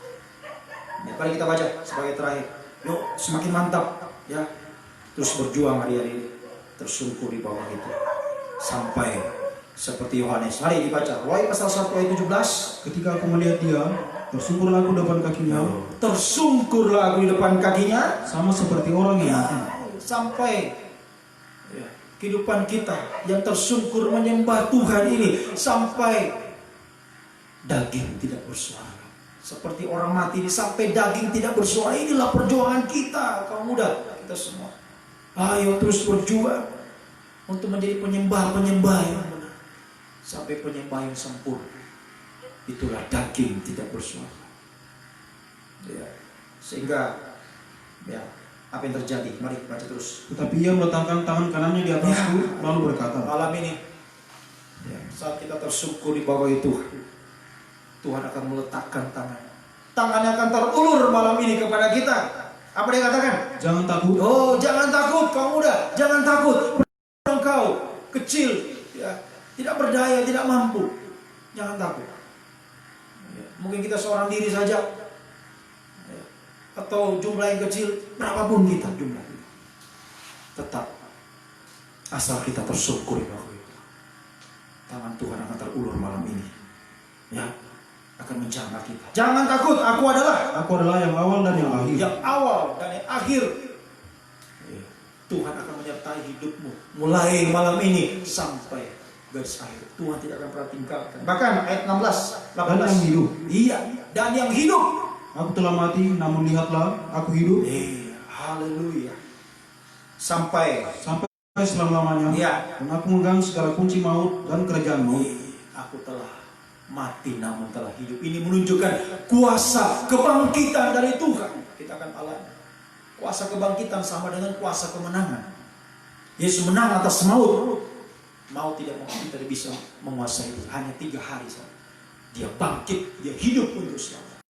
Ya, mari kita baca sebagai terakhir. Yuk semakin mantap ya, terus berjuang hari-hari ini. tersungkur di bawah itu. Sampai seperti Yohanes. Mari dibaca. Wahai pasal 1 ayat 17. Ketika aku melihat dia, tersungkurlah aku di depan kakinya. Tersungkurlah aku di depan kakinya. Sama seperti orang yang mati. Sampai kehidupan kita yang tersungkur menyembah Tuhan ini. Sampai daging tidak bersuara. Seperti orang mati ini sampai daging tidak bersuara. Inilah perjuangan kita, kaum muda, kita semua. Ayo terus berjuang untuk menjadi penyembah-penyembah yang benar. Sampai penyembah yang sempurna. Itulah daging tidak bersuara. Ya. Sehingga apa yang terjadi? Mari baca terus. Tetapi ia meletakkan tangan kanannya di atasku, lalu berkata, malam ini saat kita tersungkur di bawah itu, Tuhan akan meletakkan tangannya akan terulur malam ini kepada kita. Apa dia katakan? jangan takut. Oh, jangan takut kaum muda, jangan takut. Engkau kecil, tidak berdaya, tidak mampu. Jangan takut. Mungkin kita seorang diri saja, atau jumlah yang kecil, berapapun kita jumlah kita, tetap asal kita tersungkur di bawah itu, tangan Tuhan akan terulur malam ini, akan menjamah kita. Jangan takut, aku adalah yang awal dan yang akhir. Yang awal dan yang akhir. Tuhan akan menyertai hidupmu mulai malam ini sampai garis akhir. Tuhan tidak akan pernah tinggalkan. Bahkan ayat 16, 18. Dan yang hidup. Iya, dan yang hidup. Aku telah mati, namun lihatlah, aku hidup. Haleluya. Sampai selama-lamanya. Dan aku memegang segala kunci maut dan kerajaan maut. Aku telah mati namun telah hidup. Ini menunjukkan kuasa kebangkitan dari Tuhan. Kita akan alami. Kuasa kebangkitan sama dengan kuasa kemenangan. Yesus menang atas maut. Maut tidak bisa menguasai itu. Hanya 3 hari saja. Dia bangkit, dia hidup untuk selamat.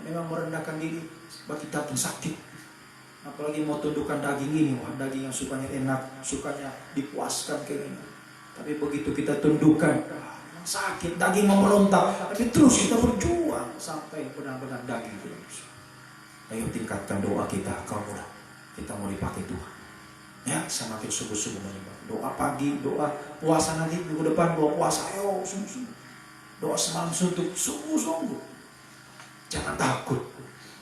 Memang merendahkan diri bagi daging sakit. Apalagi mau tundukkan daging ini, daging yang sukanya enak, sukanya dipuaskan kayak gini. Tapi begitu kita tundukkan, sakit, daging memerontak. Tapi terus kita berjuang sampai benar-benar daging tidak bisa. Ayo tingkatkan doa kita, kaum muda. Kita mau dipakai Tuhan. Semakin sungguh-sungguh menyembah. Doa pagi, doa puasa nanti minggu depan, doa puasa. Ayo sungguh-sungguh. Doa semalam suntuk, sungguh-sungguh. Jangan takut.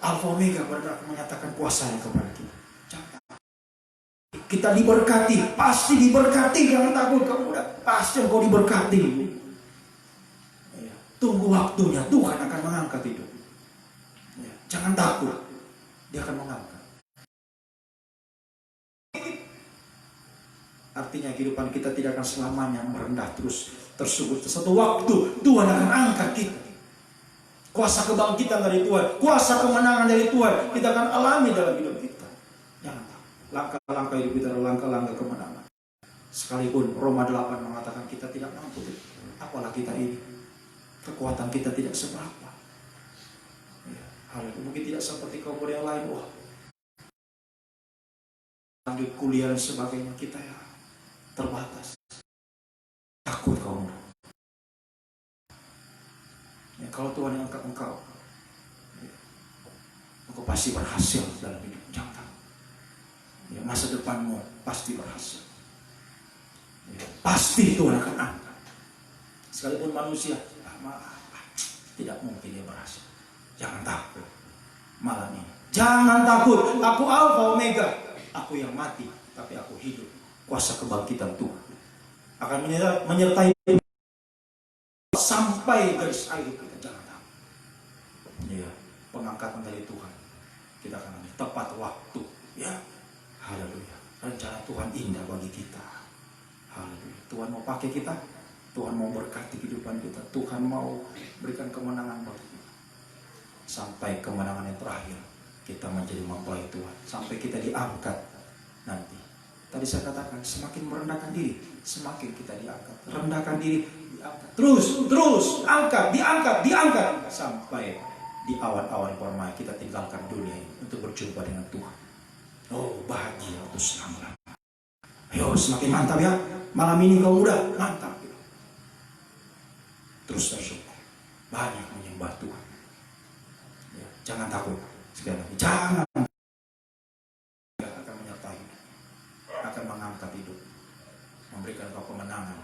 Alfa Omega benar menyatakan kuasanya kepada kita. Jangan takut. Kita diberkati, pasti diberkati. Jangan takut, kamu muda. Pasti engkau diberkati. Tunggu waktunya, Tuhan akan mengangkat hidup. Jangan takut. Dia akan mengangkat. Artinya kehidupan kita tidak akan selamanya merendah terus, tersungkur. Satu waktu Tuhan akan angkat kita. Kuasa kebangkitan dari Tuhan, kuasa kemenangan dari Tuhan, kita akan alami dalam hidup kita. Jangan takut. Langkah-langkah hidup kita adalah langkah-langkah kemenangan. Sekalipun Roma 8 mengatakan kita tidak mampu, apalah kita ini. Kekuatan kita tidak seberapa. Hal itu mungkin tidak seperti kaum yang lain. Lanjut kuliah dan sebagainya, kita terbatas. Takut kaum. Kalau Tuhan yang angkat engkau pasti berhasil dalam hidup. Jangan takut. Masa depanmu pasti berhasil. Pasti Tuhan akan angkat. Sekalipun manusia tidak mungkin dia berhasil. Jangan takut malam ini. Jangan takut. Aku Alfa Omega. Aku yang mati, tapi aku hidup. Kuasa kebangkitan Tuhan akan menyertai sampai garis akhir kita. Jangan takut. Pengangkatan dari Tuhan kita akan tepat waktu. Haleluya. Rencana Tuhan indah bagi kita. Haleluya. Tuhan mau pakai kita. Tuhan mau berkati kehidupan kita. Tuhan mau berikan kemenangan bagi kita. Sampai kemenangan yang terakhir kita menjadi mempelai Tuhan. Sampai kita diangkat nanti. Tadi saya katakan semakin merendahkan diri, semakin kita diangkat. Rendahkan diri, diangkat. Terus diangkat sampai di awan-awan permai kita tinggalkan dunia ini untuk berjumpa dengan Tuhan. Oh, bahagia untuk selamanya. Ayo semakin mantap ya. Malam ini kau muda, mantap. Terus bersyukur. Banyak menyembah Tuhan. Jangan takut. Sekali lagi, jangan. Akan menyertai mantap hidup, memberikan kau kemenangan.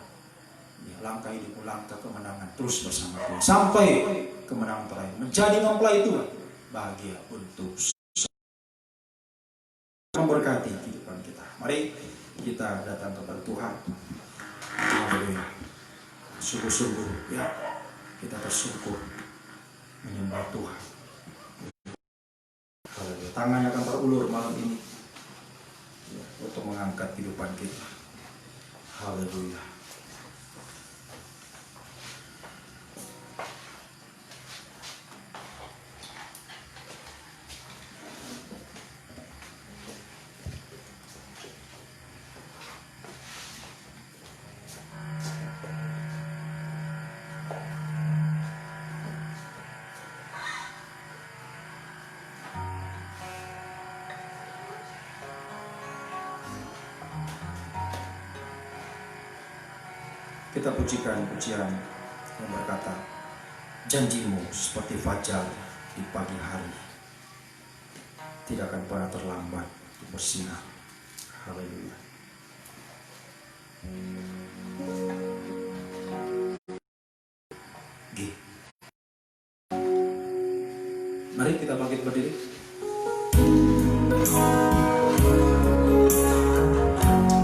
Ya, langkah hidupmu, langkah kemenangan, terus bersama Tuhan sampai kemenangan terakhir. Menjadi mempelai Tuhan, bahagia untuk memberkati kehidupan kita. Mari kita datang kepada Tuhan. Haleluya. Sungguh-sungguh ya, kita bersyukur menyembah Tuhan. Haleluya. Tangannya akan terulur malam ini ya, untuk mengangkat kehidupan kita. Haleluya. Kita pujikan pujian yang berkata, janjimu seperti fajar di pagi hari, tidak akan pernah terlambat bersinar. Haleluya. Mari kita bangkit berdiri.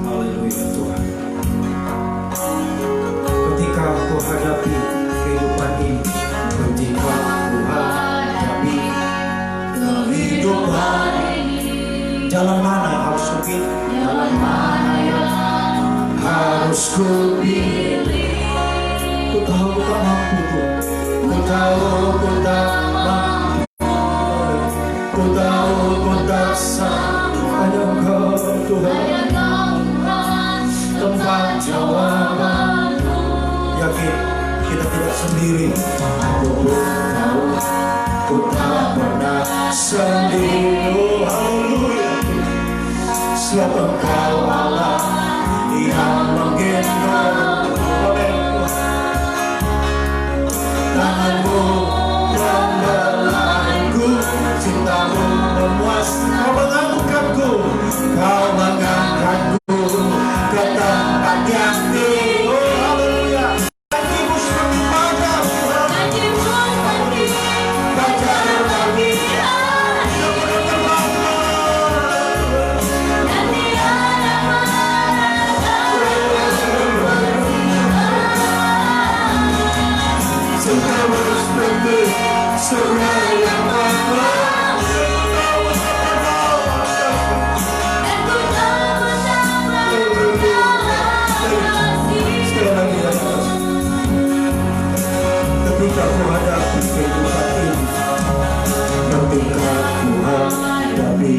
Haleluya Tuhan. Ketika kau hadapi kehidupan ini, ketika kau hadapi kehidupan ini, jalan mana yang harus ku pilih? Jalan mana yang harus ku pilih? Ku tahu ku tak mampu Tuhan. Ku tahu ku tak mampu. Ku tahu ku tak sanggup. Hanya Engkau Tuhan tempat jawaban. Yakin kita tidak sendiri. Aku tahu ku tak pernah sendiri. Oh haleluya. Sebab Engkau Allah yang menggendong. Tanganmu membelaiku, cintamu memuaskan. Kau mengangkatku, kau mengangkatku ke tempat yang tinggi. Oh haleluya. Janjimu seperti fajar, janjimu seperti fajar pagi hari, tidak pernah terlambat. Dan tiada cintamu seperti surga yang mengembang. Ketika ku hadapi kehidupan ini, ketika ku hadapi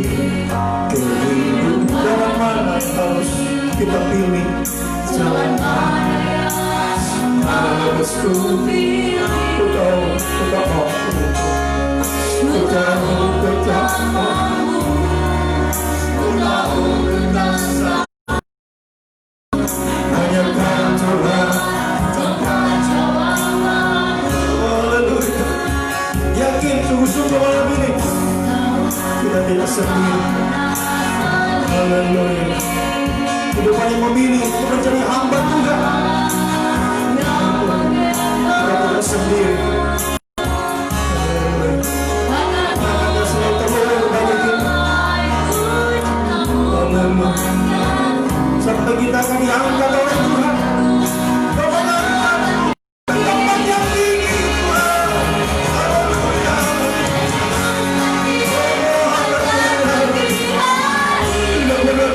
kehidupan, jalan mana harus kita pilih? Jalan mana yang harus ku pilih? Ku tahu ku tak mampu. Ku tahu ku tak mampu. Ku tahu ku tak sanggup. Hanya Kau Tuhan tempat jawaban. Haleluya. Yakin sungguh-sungguh malam ini kita tidak sendiri. Haleluya. Kehidupan yang memilih untuk menjadi hamba Tuhan. Kita tidak sendiri. Haleluya. Selalu terulur bagi kita. Haleluya. Sampai kita akan diangkat oleh Tuhan. Kau mengangkat ke tempat yang tinggi Tuhan. Haleluya. Tidak pernah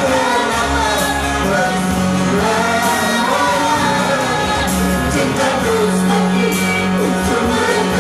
terlambat. Cintaku seperti surga yang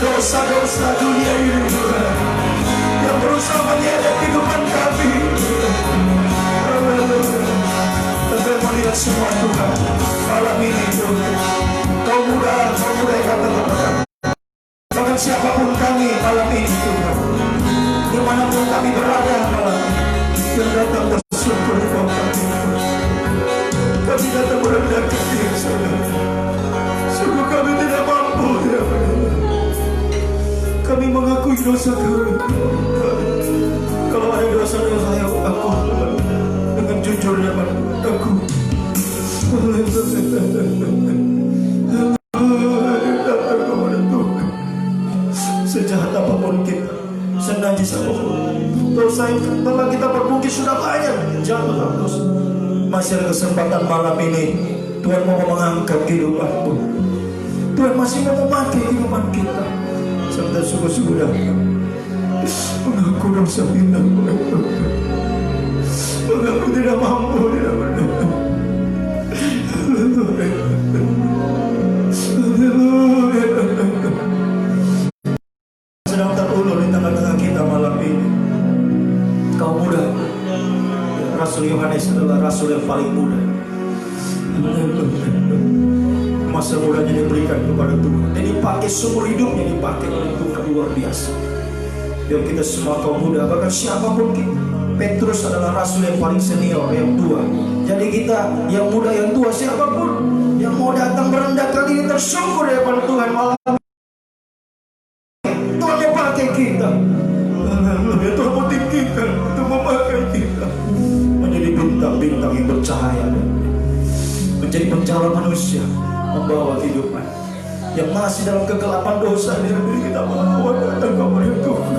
dosa-dosa dunia ini yang berusaha menyeret kehidupan kami. Tapi melihat semua Tuhan malam ini Tuhan, kau muda yang kata kepada bahkan siapapun kami malam ini Tuhan, dimanapun kami berada malam ini, yang datang bersyukur kau kami datang merendahkan diri Saudara. Sungguh kami tidak mampu ya, kami mengakui dosa kami. Kalau ada dosa-dosa yang aku dengan jujur dan aku sejahat apapun kita, senajis apapun, dosa yang telah kita perbuat sudah banyak. Jangan terus. Masih ada kesempatan malam ini Tuhan mau mengangkat kehidupanmu. Tuhan masih mau memakai kehidupan kita. Serta sungguh-sungguh datang mengaku dosa kita, mengaku tidak mampu, tidak benar. Sedang terulur di tengah-tengah kita malam ini. Kau muda, Rasul Yohanes adalah rasul yang paling muda. Masa mudanya diberikan kepada Tuhan dan dipakai seumur hidupnya, dipakai oleh Tuhan luar biasa. Biar kita semua kaum muda, bahkan siapapun kita, Petrus adalah rasul yang paling senior, yang tua. Jadi kita yang muda, yang tua, siapapun yang mau datang merendahkan diri, tersyukur daripada Tuhan malam Tuhan yang pakai kita. Tuhan mau tinggikan untuk memakai kita menjadi bintang-bintang yang bercahaya, menjadi pencahaya manusia, membawa kehidupan yang masih dalam kegelapan dosa di diri kita. Mau datang kepada Tuhan.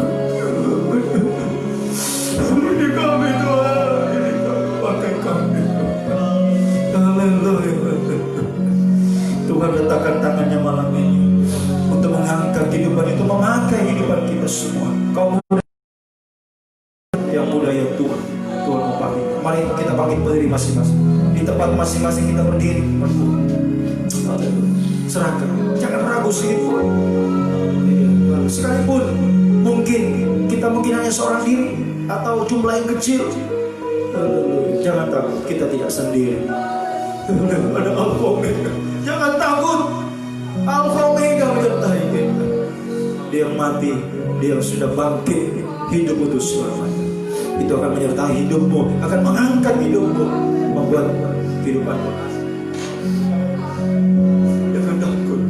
Ini kami Tuhan, ini kami, pakai kami. Haleluya. Tuhan letakkan tangannya malam ini untuk mengangkat kehidupan itu, memakai kehidupan kita semua. Kau bangkit berdiri masing-masing. Di tempat masing-masing kita berdiri. Serahkan, jangan ragu sedikit. Sekalipun mungkin kita hanya seorang diri atau jumlah yang kecil, jangan takut, kita tidak sendiri. Ada Alfa Omega. Jangan takut, Alfa Omega menyertai kita. Dia yang mati, dia yang sudah bangkit, hidup untuk selamanya. Itu akan menyertai hidupmu, akan mengangkat hidupmu, membuat kehidupanmu. Jangan takut,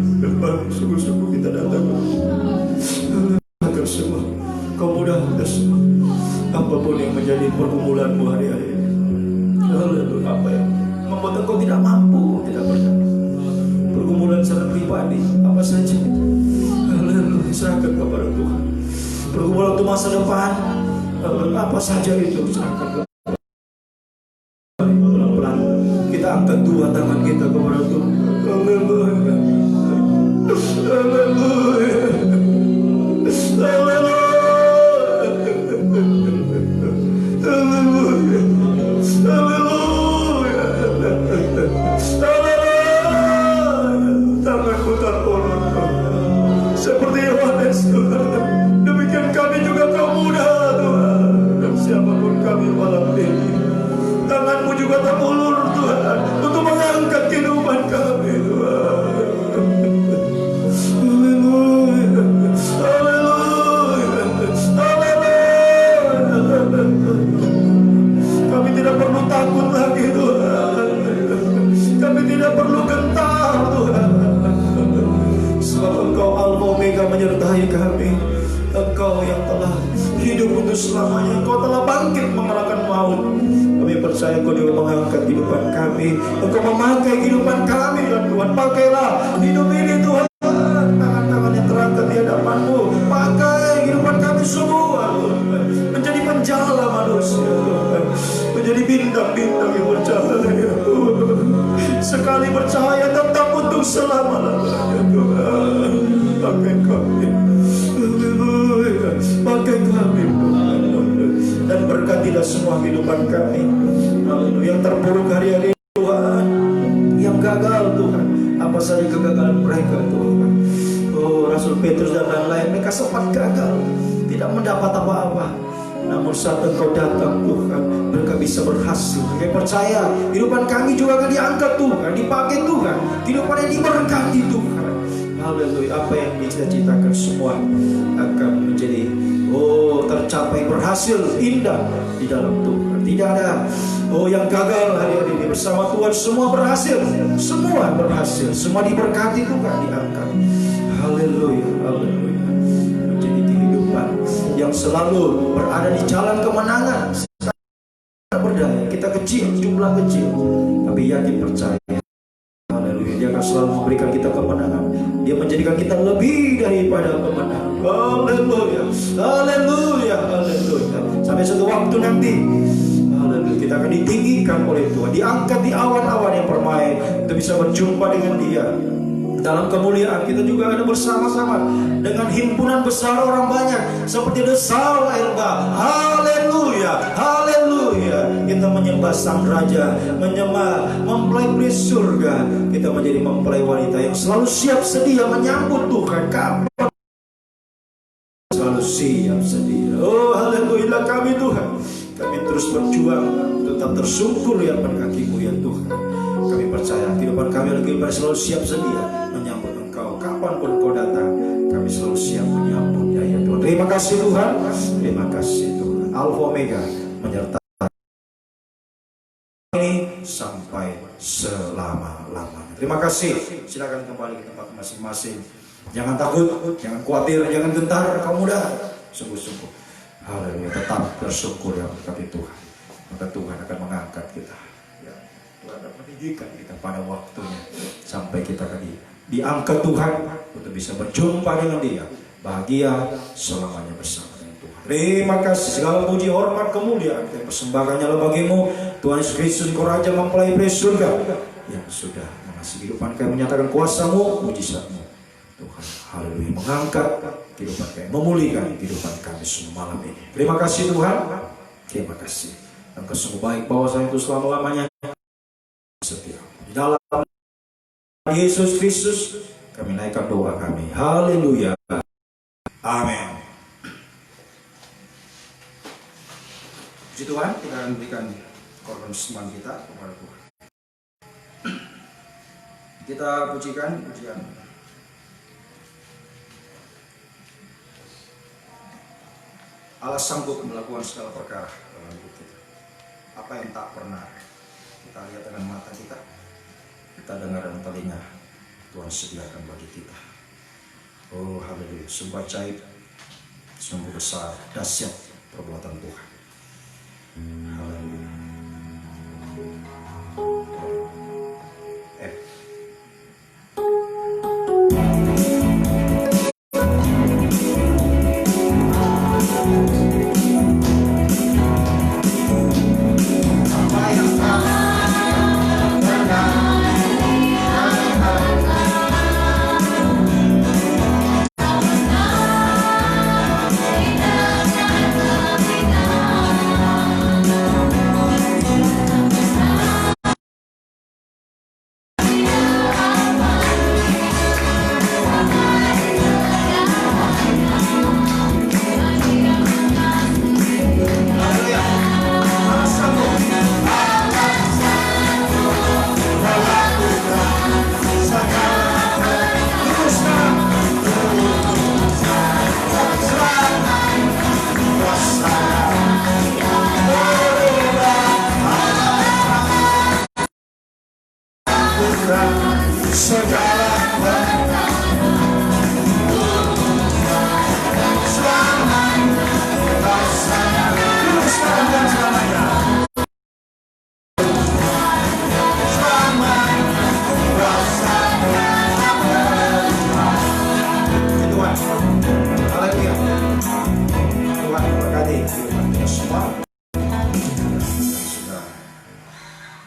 sungguh-sungguh kita datang. Agar semua kau mudah semua, apapun yang menjadi pergumulanmu hari-hari ini. Apa yang membuat engkau tidak mampu, tidak berdaya, pergumulan secara pribadi, apa saja, serahkan kepada Tuhan. Pergumulan untuk masa depan, apa saja itu, serahkan kepada Tuhan. Pelan-pelan kita angkat dua tangan kita kepada Tuhan. Haleluya, haleluya, haleluya. Seperti Yohanes Tuhan, demikian kami juga kau muda Tuhan. Dan siapapun kami malam ini, tanganmu juga tak ulur Tuhan, untuk mengangkat kehidupan kami Tuhan. Haleluya, haleluya, haleluya. Kami tidak perlu takut lagi Tuhan, kami tidak perlu gentar Tuhan. Sebab Engkau Alfa Omega menyertai kami. Engkau yang telah hidup untuk selamanya, Engkau telah bangkit mengalahkan maut. Kami percaya Engkau juga mengangkat kehidupan kami. Engkau memakai kehidupan kami ya Tuhan. Pakailah hidup ini Tuhan, tangan-tangan yang terangkat di hadapan-Mu. Pakai kehidupan kami semua Tuhan, menjadi penjala manusia Tuhan, menjadi bintang-bintang yang bercahaya Tuhan. Sekali bercahaya tetap untuk selama-lamanya Tuhan. Pakai kami, haleluya, pakai kami Tuhan, dan berkatilah semua kehidupan kami. Haleluya, yang terpuruk hari-hari Tuhan, yang gagal Tuhan, apa saja kegagalan mereka Tuhan. Oh, Rasul Petrus dan lain-lain, mereka sempat gagal, tidak mendapat apa-apa. Namun saat Engkau datang Tuhan, mereka bisa berhasil. Kami percaya kehidupan kami juga akan diangkat Tuhan, dipakai Tuhan, kehidupan yang diberkati Tuhan. Haleluya, apa yang dicita-citakan semua akan menjadi tercapai, berhasil, indah di dalam Tuhan. Tidak ada yang gagal hari-hari ini. Bersama Tuhan semua berhasil, semua berhasil, semua diberkati Tuhan, diangkat. Haleluya, haleluya. Menjadi kehidupan yang selalu berada di jalan kemenangan. Kita berdaya, kita kecil, jumlah kecil, tapi yakin percaya. Haleluya, Dia akan selalu memberikan kita kemenangan. Dia menjadikan kita lebih daripada pemenang. Haleluya, haleluya, haleluya. Sampai suatu waktu nanti, haleluya, kita akan ditinggikan oleh Tuhan, diangkat di awan-awan yang permai untuk bisa berjumpa dengan Dia. Dalam kemuliaan kita juga ada bersama-sama dengan himpunan besar orang banyak seperti The Saul Elba. Haleluya, haleluya. Kita menyembah Sang Raja, menyembah mempelai peri surga. Kita menjadi mempelai wanita yang selalu siap sedia menyambut Tuhan kapan. Selalu siap sedia. Oh haleluya, kami Tuhan, kami terus berjuang tetap tersungkur di hadapan kaki-Mu ya Tuhan. Kami percaya kehidupan kami selalu siap sedia menyambut Engkau kapanpun Engkau datang. Kami selalu siap menyambut ya Tuhan. Terima kasih Tuhan, terima kasih Tuhan. Alfa Omega menyertai ini sampai selama-lamanya. Terima kasih. Silakan kembali ke tempat masing-masing. Jangan takut, jangan khawatir, jangan gentar. Kamu muda, sungguh-sungguh. Haleluya, tetap bersyukur ya berkati Tuhan. Maka Tuhan akan mengangkat kita. Ya, Tuhan akan meninggikan kita pada waktunya sampai kita akan diangkat Tuhan untuk bisa berjumpa dengan Dia, bahagia selamanya bersama dengan Tuhan. Terima kasih, segala puji, hormat, kemuliaan kita persembahkannya bagimu Tuhan Yesus Kristus, Engkau Raja mempelai peri surga yang sudah mengasihi kehidupan kami, menyatakan kuasa-Mu, mujizat-Mu Tuhan. Haleluya, mengangkat kehidupan kami, memulihkan kehidupan kami semua malam ini. Terima kasih Tuhan, terima kasih. Engkau sungguh baik bahwa saya itu selama-lamanya setia. Di dalam Yesus Kristus kami naikkan doa kami. Haleluya. Amin. Puji Tuhan, kita akan berikan korban sembah kita kepada Tuhan. Kita pujikan pujian. Allah sanggup melakukan segala perkara dalam hidup kita. Apa yang tak pernah kita lihat dengan mata kita, kita dengar dengan telinga, Tuhan sediakan bagi kita. Oh haleluya, sungguh ajaib, sungguh besar, dahsyat perbuatan Tuhan. Haleluya.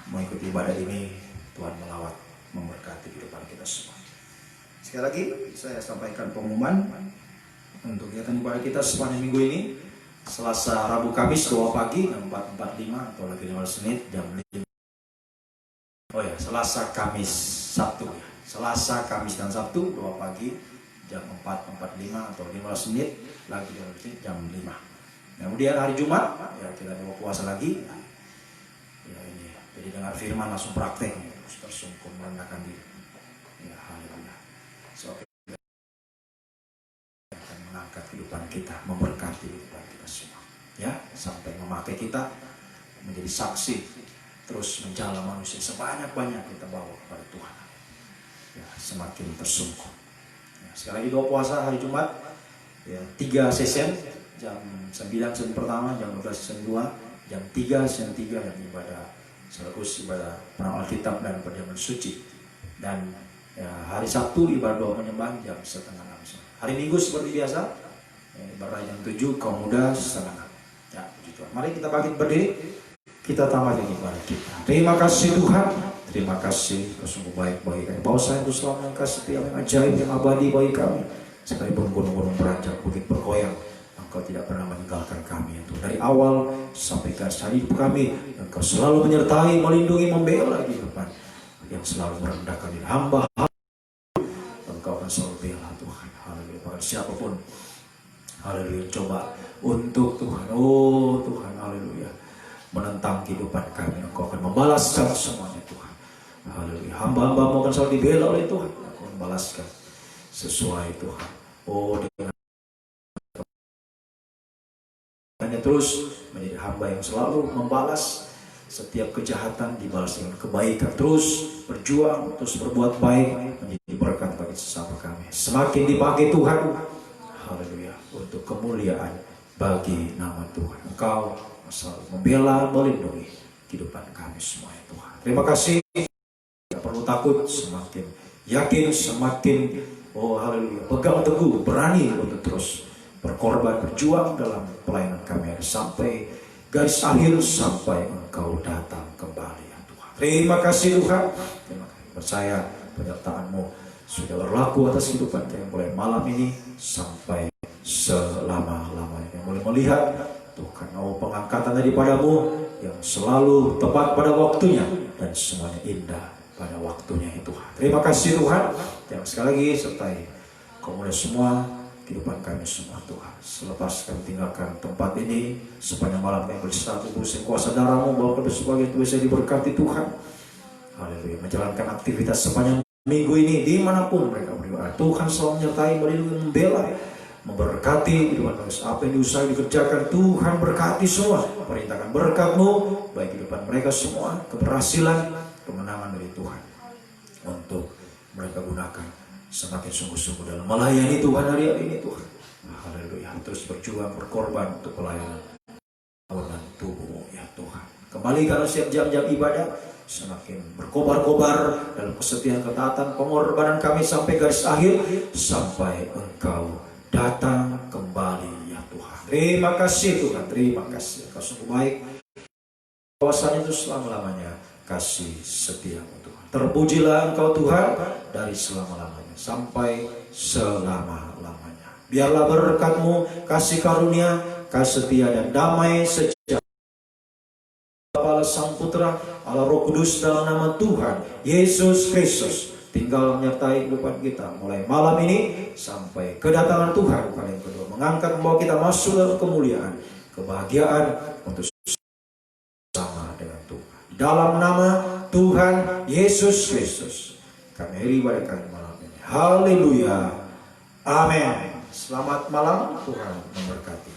Mengikuti ibadah ini, Tuhan melawat, memberkati kehidupan kita semua. Sekali lagi saya sampaikan pengumuman untuk kegiatan ibadah kita sepanjang minggu ini. Selasa, Rabu, Kamis doa pagi jam 4.45 atau lagi 15 menit jam 5. Oh ya, Selasa, Kamis, Sabtu ya. Selasa, Kamis dan Sabtu doa pagi jam 4.45 atau 15 menit lagi jam 5. Kemudian hari Jumat ya kita doa puasa lagi. Ya ini, jadi dengar firman langsung praktek, terus tersungkur merendahkan diri. Ya haleluya. So, akan mengangkat kehidupan kita, memberkati kehidupan kita semua. Ya, sampai memakai kita menjadi saksi, terus menjala manusia sebanyak-banyak kita bawa kepada Tuhan. Ya, semakin tersungkur. Ya, sekali lagi doa puasa hari Jumat, ya 3 sesi, jam 9 sesi pertama, jam 12 sesi 2. Jam 3, jam 3 yang ibadah sekaligus ibadah penang Alkitab dan perjamuan suci. Dan ya, hari Sabtu ibadah doa penyembahan jam 5:30. Hari Minggu seperti biasa ibadah jam 7, kaum muda 5:30. Ya, puji Tuhan. Mari kita bangkit berdiri, kita tamatkan ibadah kita. Terima kasih Tuhan, terima kasih Kau sungguh baik bagi kami. Bahwa saya itu selalu kasih setia yang ajaib, yang abadi bagi kami. Sekalipun gunung-gunung beranjak, bukit bergoyang, Engkau tidak pernah meninggalkan kami. Dari awal sampai garis hidup kami, Engkau selalu menyertai, melindungi, membela kehidupan yang selalu merendahkan diri hamba. Engkau akan selalu bela Tuhan. Haleluya. Bahkan siapapun, haleluya, coba untuk Tuhan, oh Tuhan, haleluya, menentang kehidupan kami, Engkau akan membalaskan semuanya Tuhan. Haleluya. Hamba-hambamu akan selalu dibela oleh Tuhan. Engkau membalaskan sesuai Tuhan. Oh, dengan hanya terus menjadi hamba yang selalu membalas setiap kejahatan, dibalas dengan kebaikan, terus berjuang, terus berbuat baik, menjadi berkat bagi sesama kami. Semakin dipakai Tuhan, haleluya, untuk kemuliaan bagi nama Tuhan. Engkau selalu membela, melindungi kehidupan kami semua ya Tuhan. Terima kasih. Tidak perlu takut, semakin yakin, semakin oh haleluya, pegang teguh, berani untuk terus berkorban, berjuang dalam pelayanan kami sampai garis akhir, sampai Engkau datang kembali ya Tuhan. Terima kasih Tuhan. Terima kasih. Percaya penyertaan-Mu sudah berlaku atas kehidupan kami mulai malam ini sampai selama-lamanya. Yang boleh melihat Tuhan, oh pengangkatan daripada-Mu yang selalu tepat pada waktunya dan semuanya indah pada waktunya ya Tuhan. Terima kasih Tuhan, yang sekali lagi sertai kemudian semua kehidupan kami semua Tuhan. Selepas kami tinggalkan tempat ini sepanjang malam kami bersatu berusaha kuasa darah-Mu bahwa kami sebagai Tuhan bisa diberkati Tuhan. Haleluya. Menjalankan aktivitas sepanjang minggu ini dimanapun mereka beribadah, Tuhan selalu menyertai, melindungi, membela, memberkati kehidupan mereka. Apa yang diusaha dikerjakan, Tuhan berkati semua. Perintahkan berkat-Mu baik kehidupan mereka semua, keberhasilan, kemenangan dari Tuhan untuk mereka gunakan semakin sungguh-sungguh dalam melayani Tuhan hari-hari ini Tuhan. Haleluya. Terus berjuang, berkorban untuk pelayanan dan tubuh-Mu ya Tuhan. Kembali karena setiap jam-jam ibadah semakin berkobar-kobar dalam kesetiaan, ketaatan, pengorbanan kami sampai garis akhir, sampai Engkau datang kembali ya Tuhan. Terima kasih Tuhan, terima kasih. Engkau sungguh baik, kuasa-Nya itu selama-lamanya, kasih setia-Mu Tuhan. Terpujilah Engkau Tuhan dari selama-lamanya sampai selama-lamanya. Biarlah berkat-Mu, kasih karunia, kasih setia dan damai sejahtera Allah Sang Putra, Allah Roh Kudus dalam nama Tuhan Yesus Kristus tinggal menyertai kehidupan kita mulai malam ini sampai kedatangan Tuhan kali yang kedua, mengangkat membawa kita masuk dalam kemuliaan, kebahagiaan untuk sama dengan Tuhan. Dalam nama Tuhan Yesus Kristus kami ibadah kami malam ini. Haleluya. Amin. Selamat malam, Tuhan memberkati.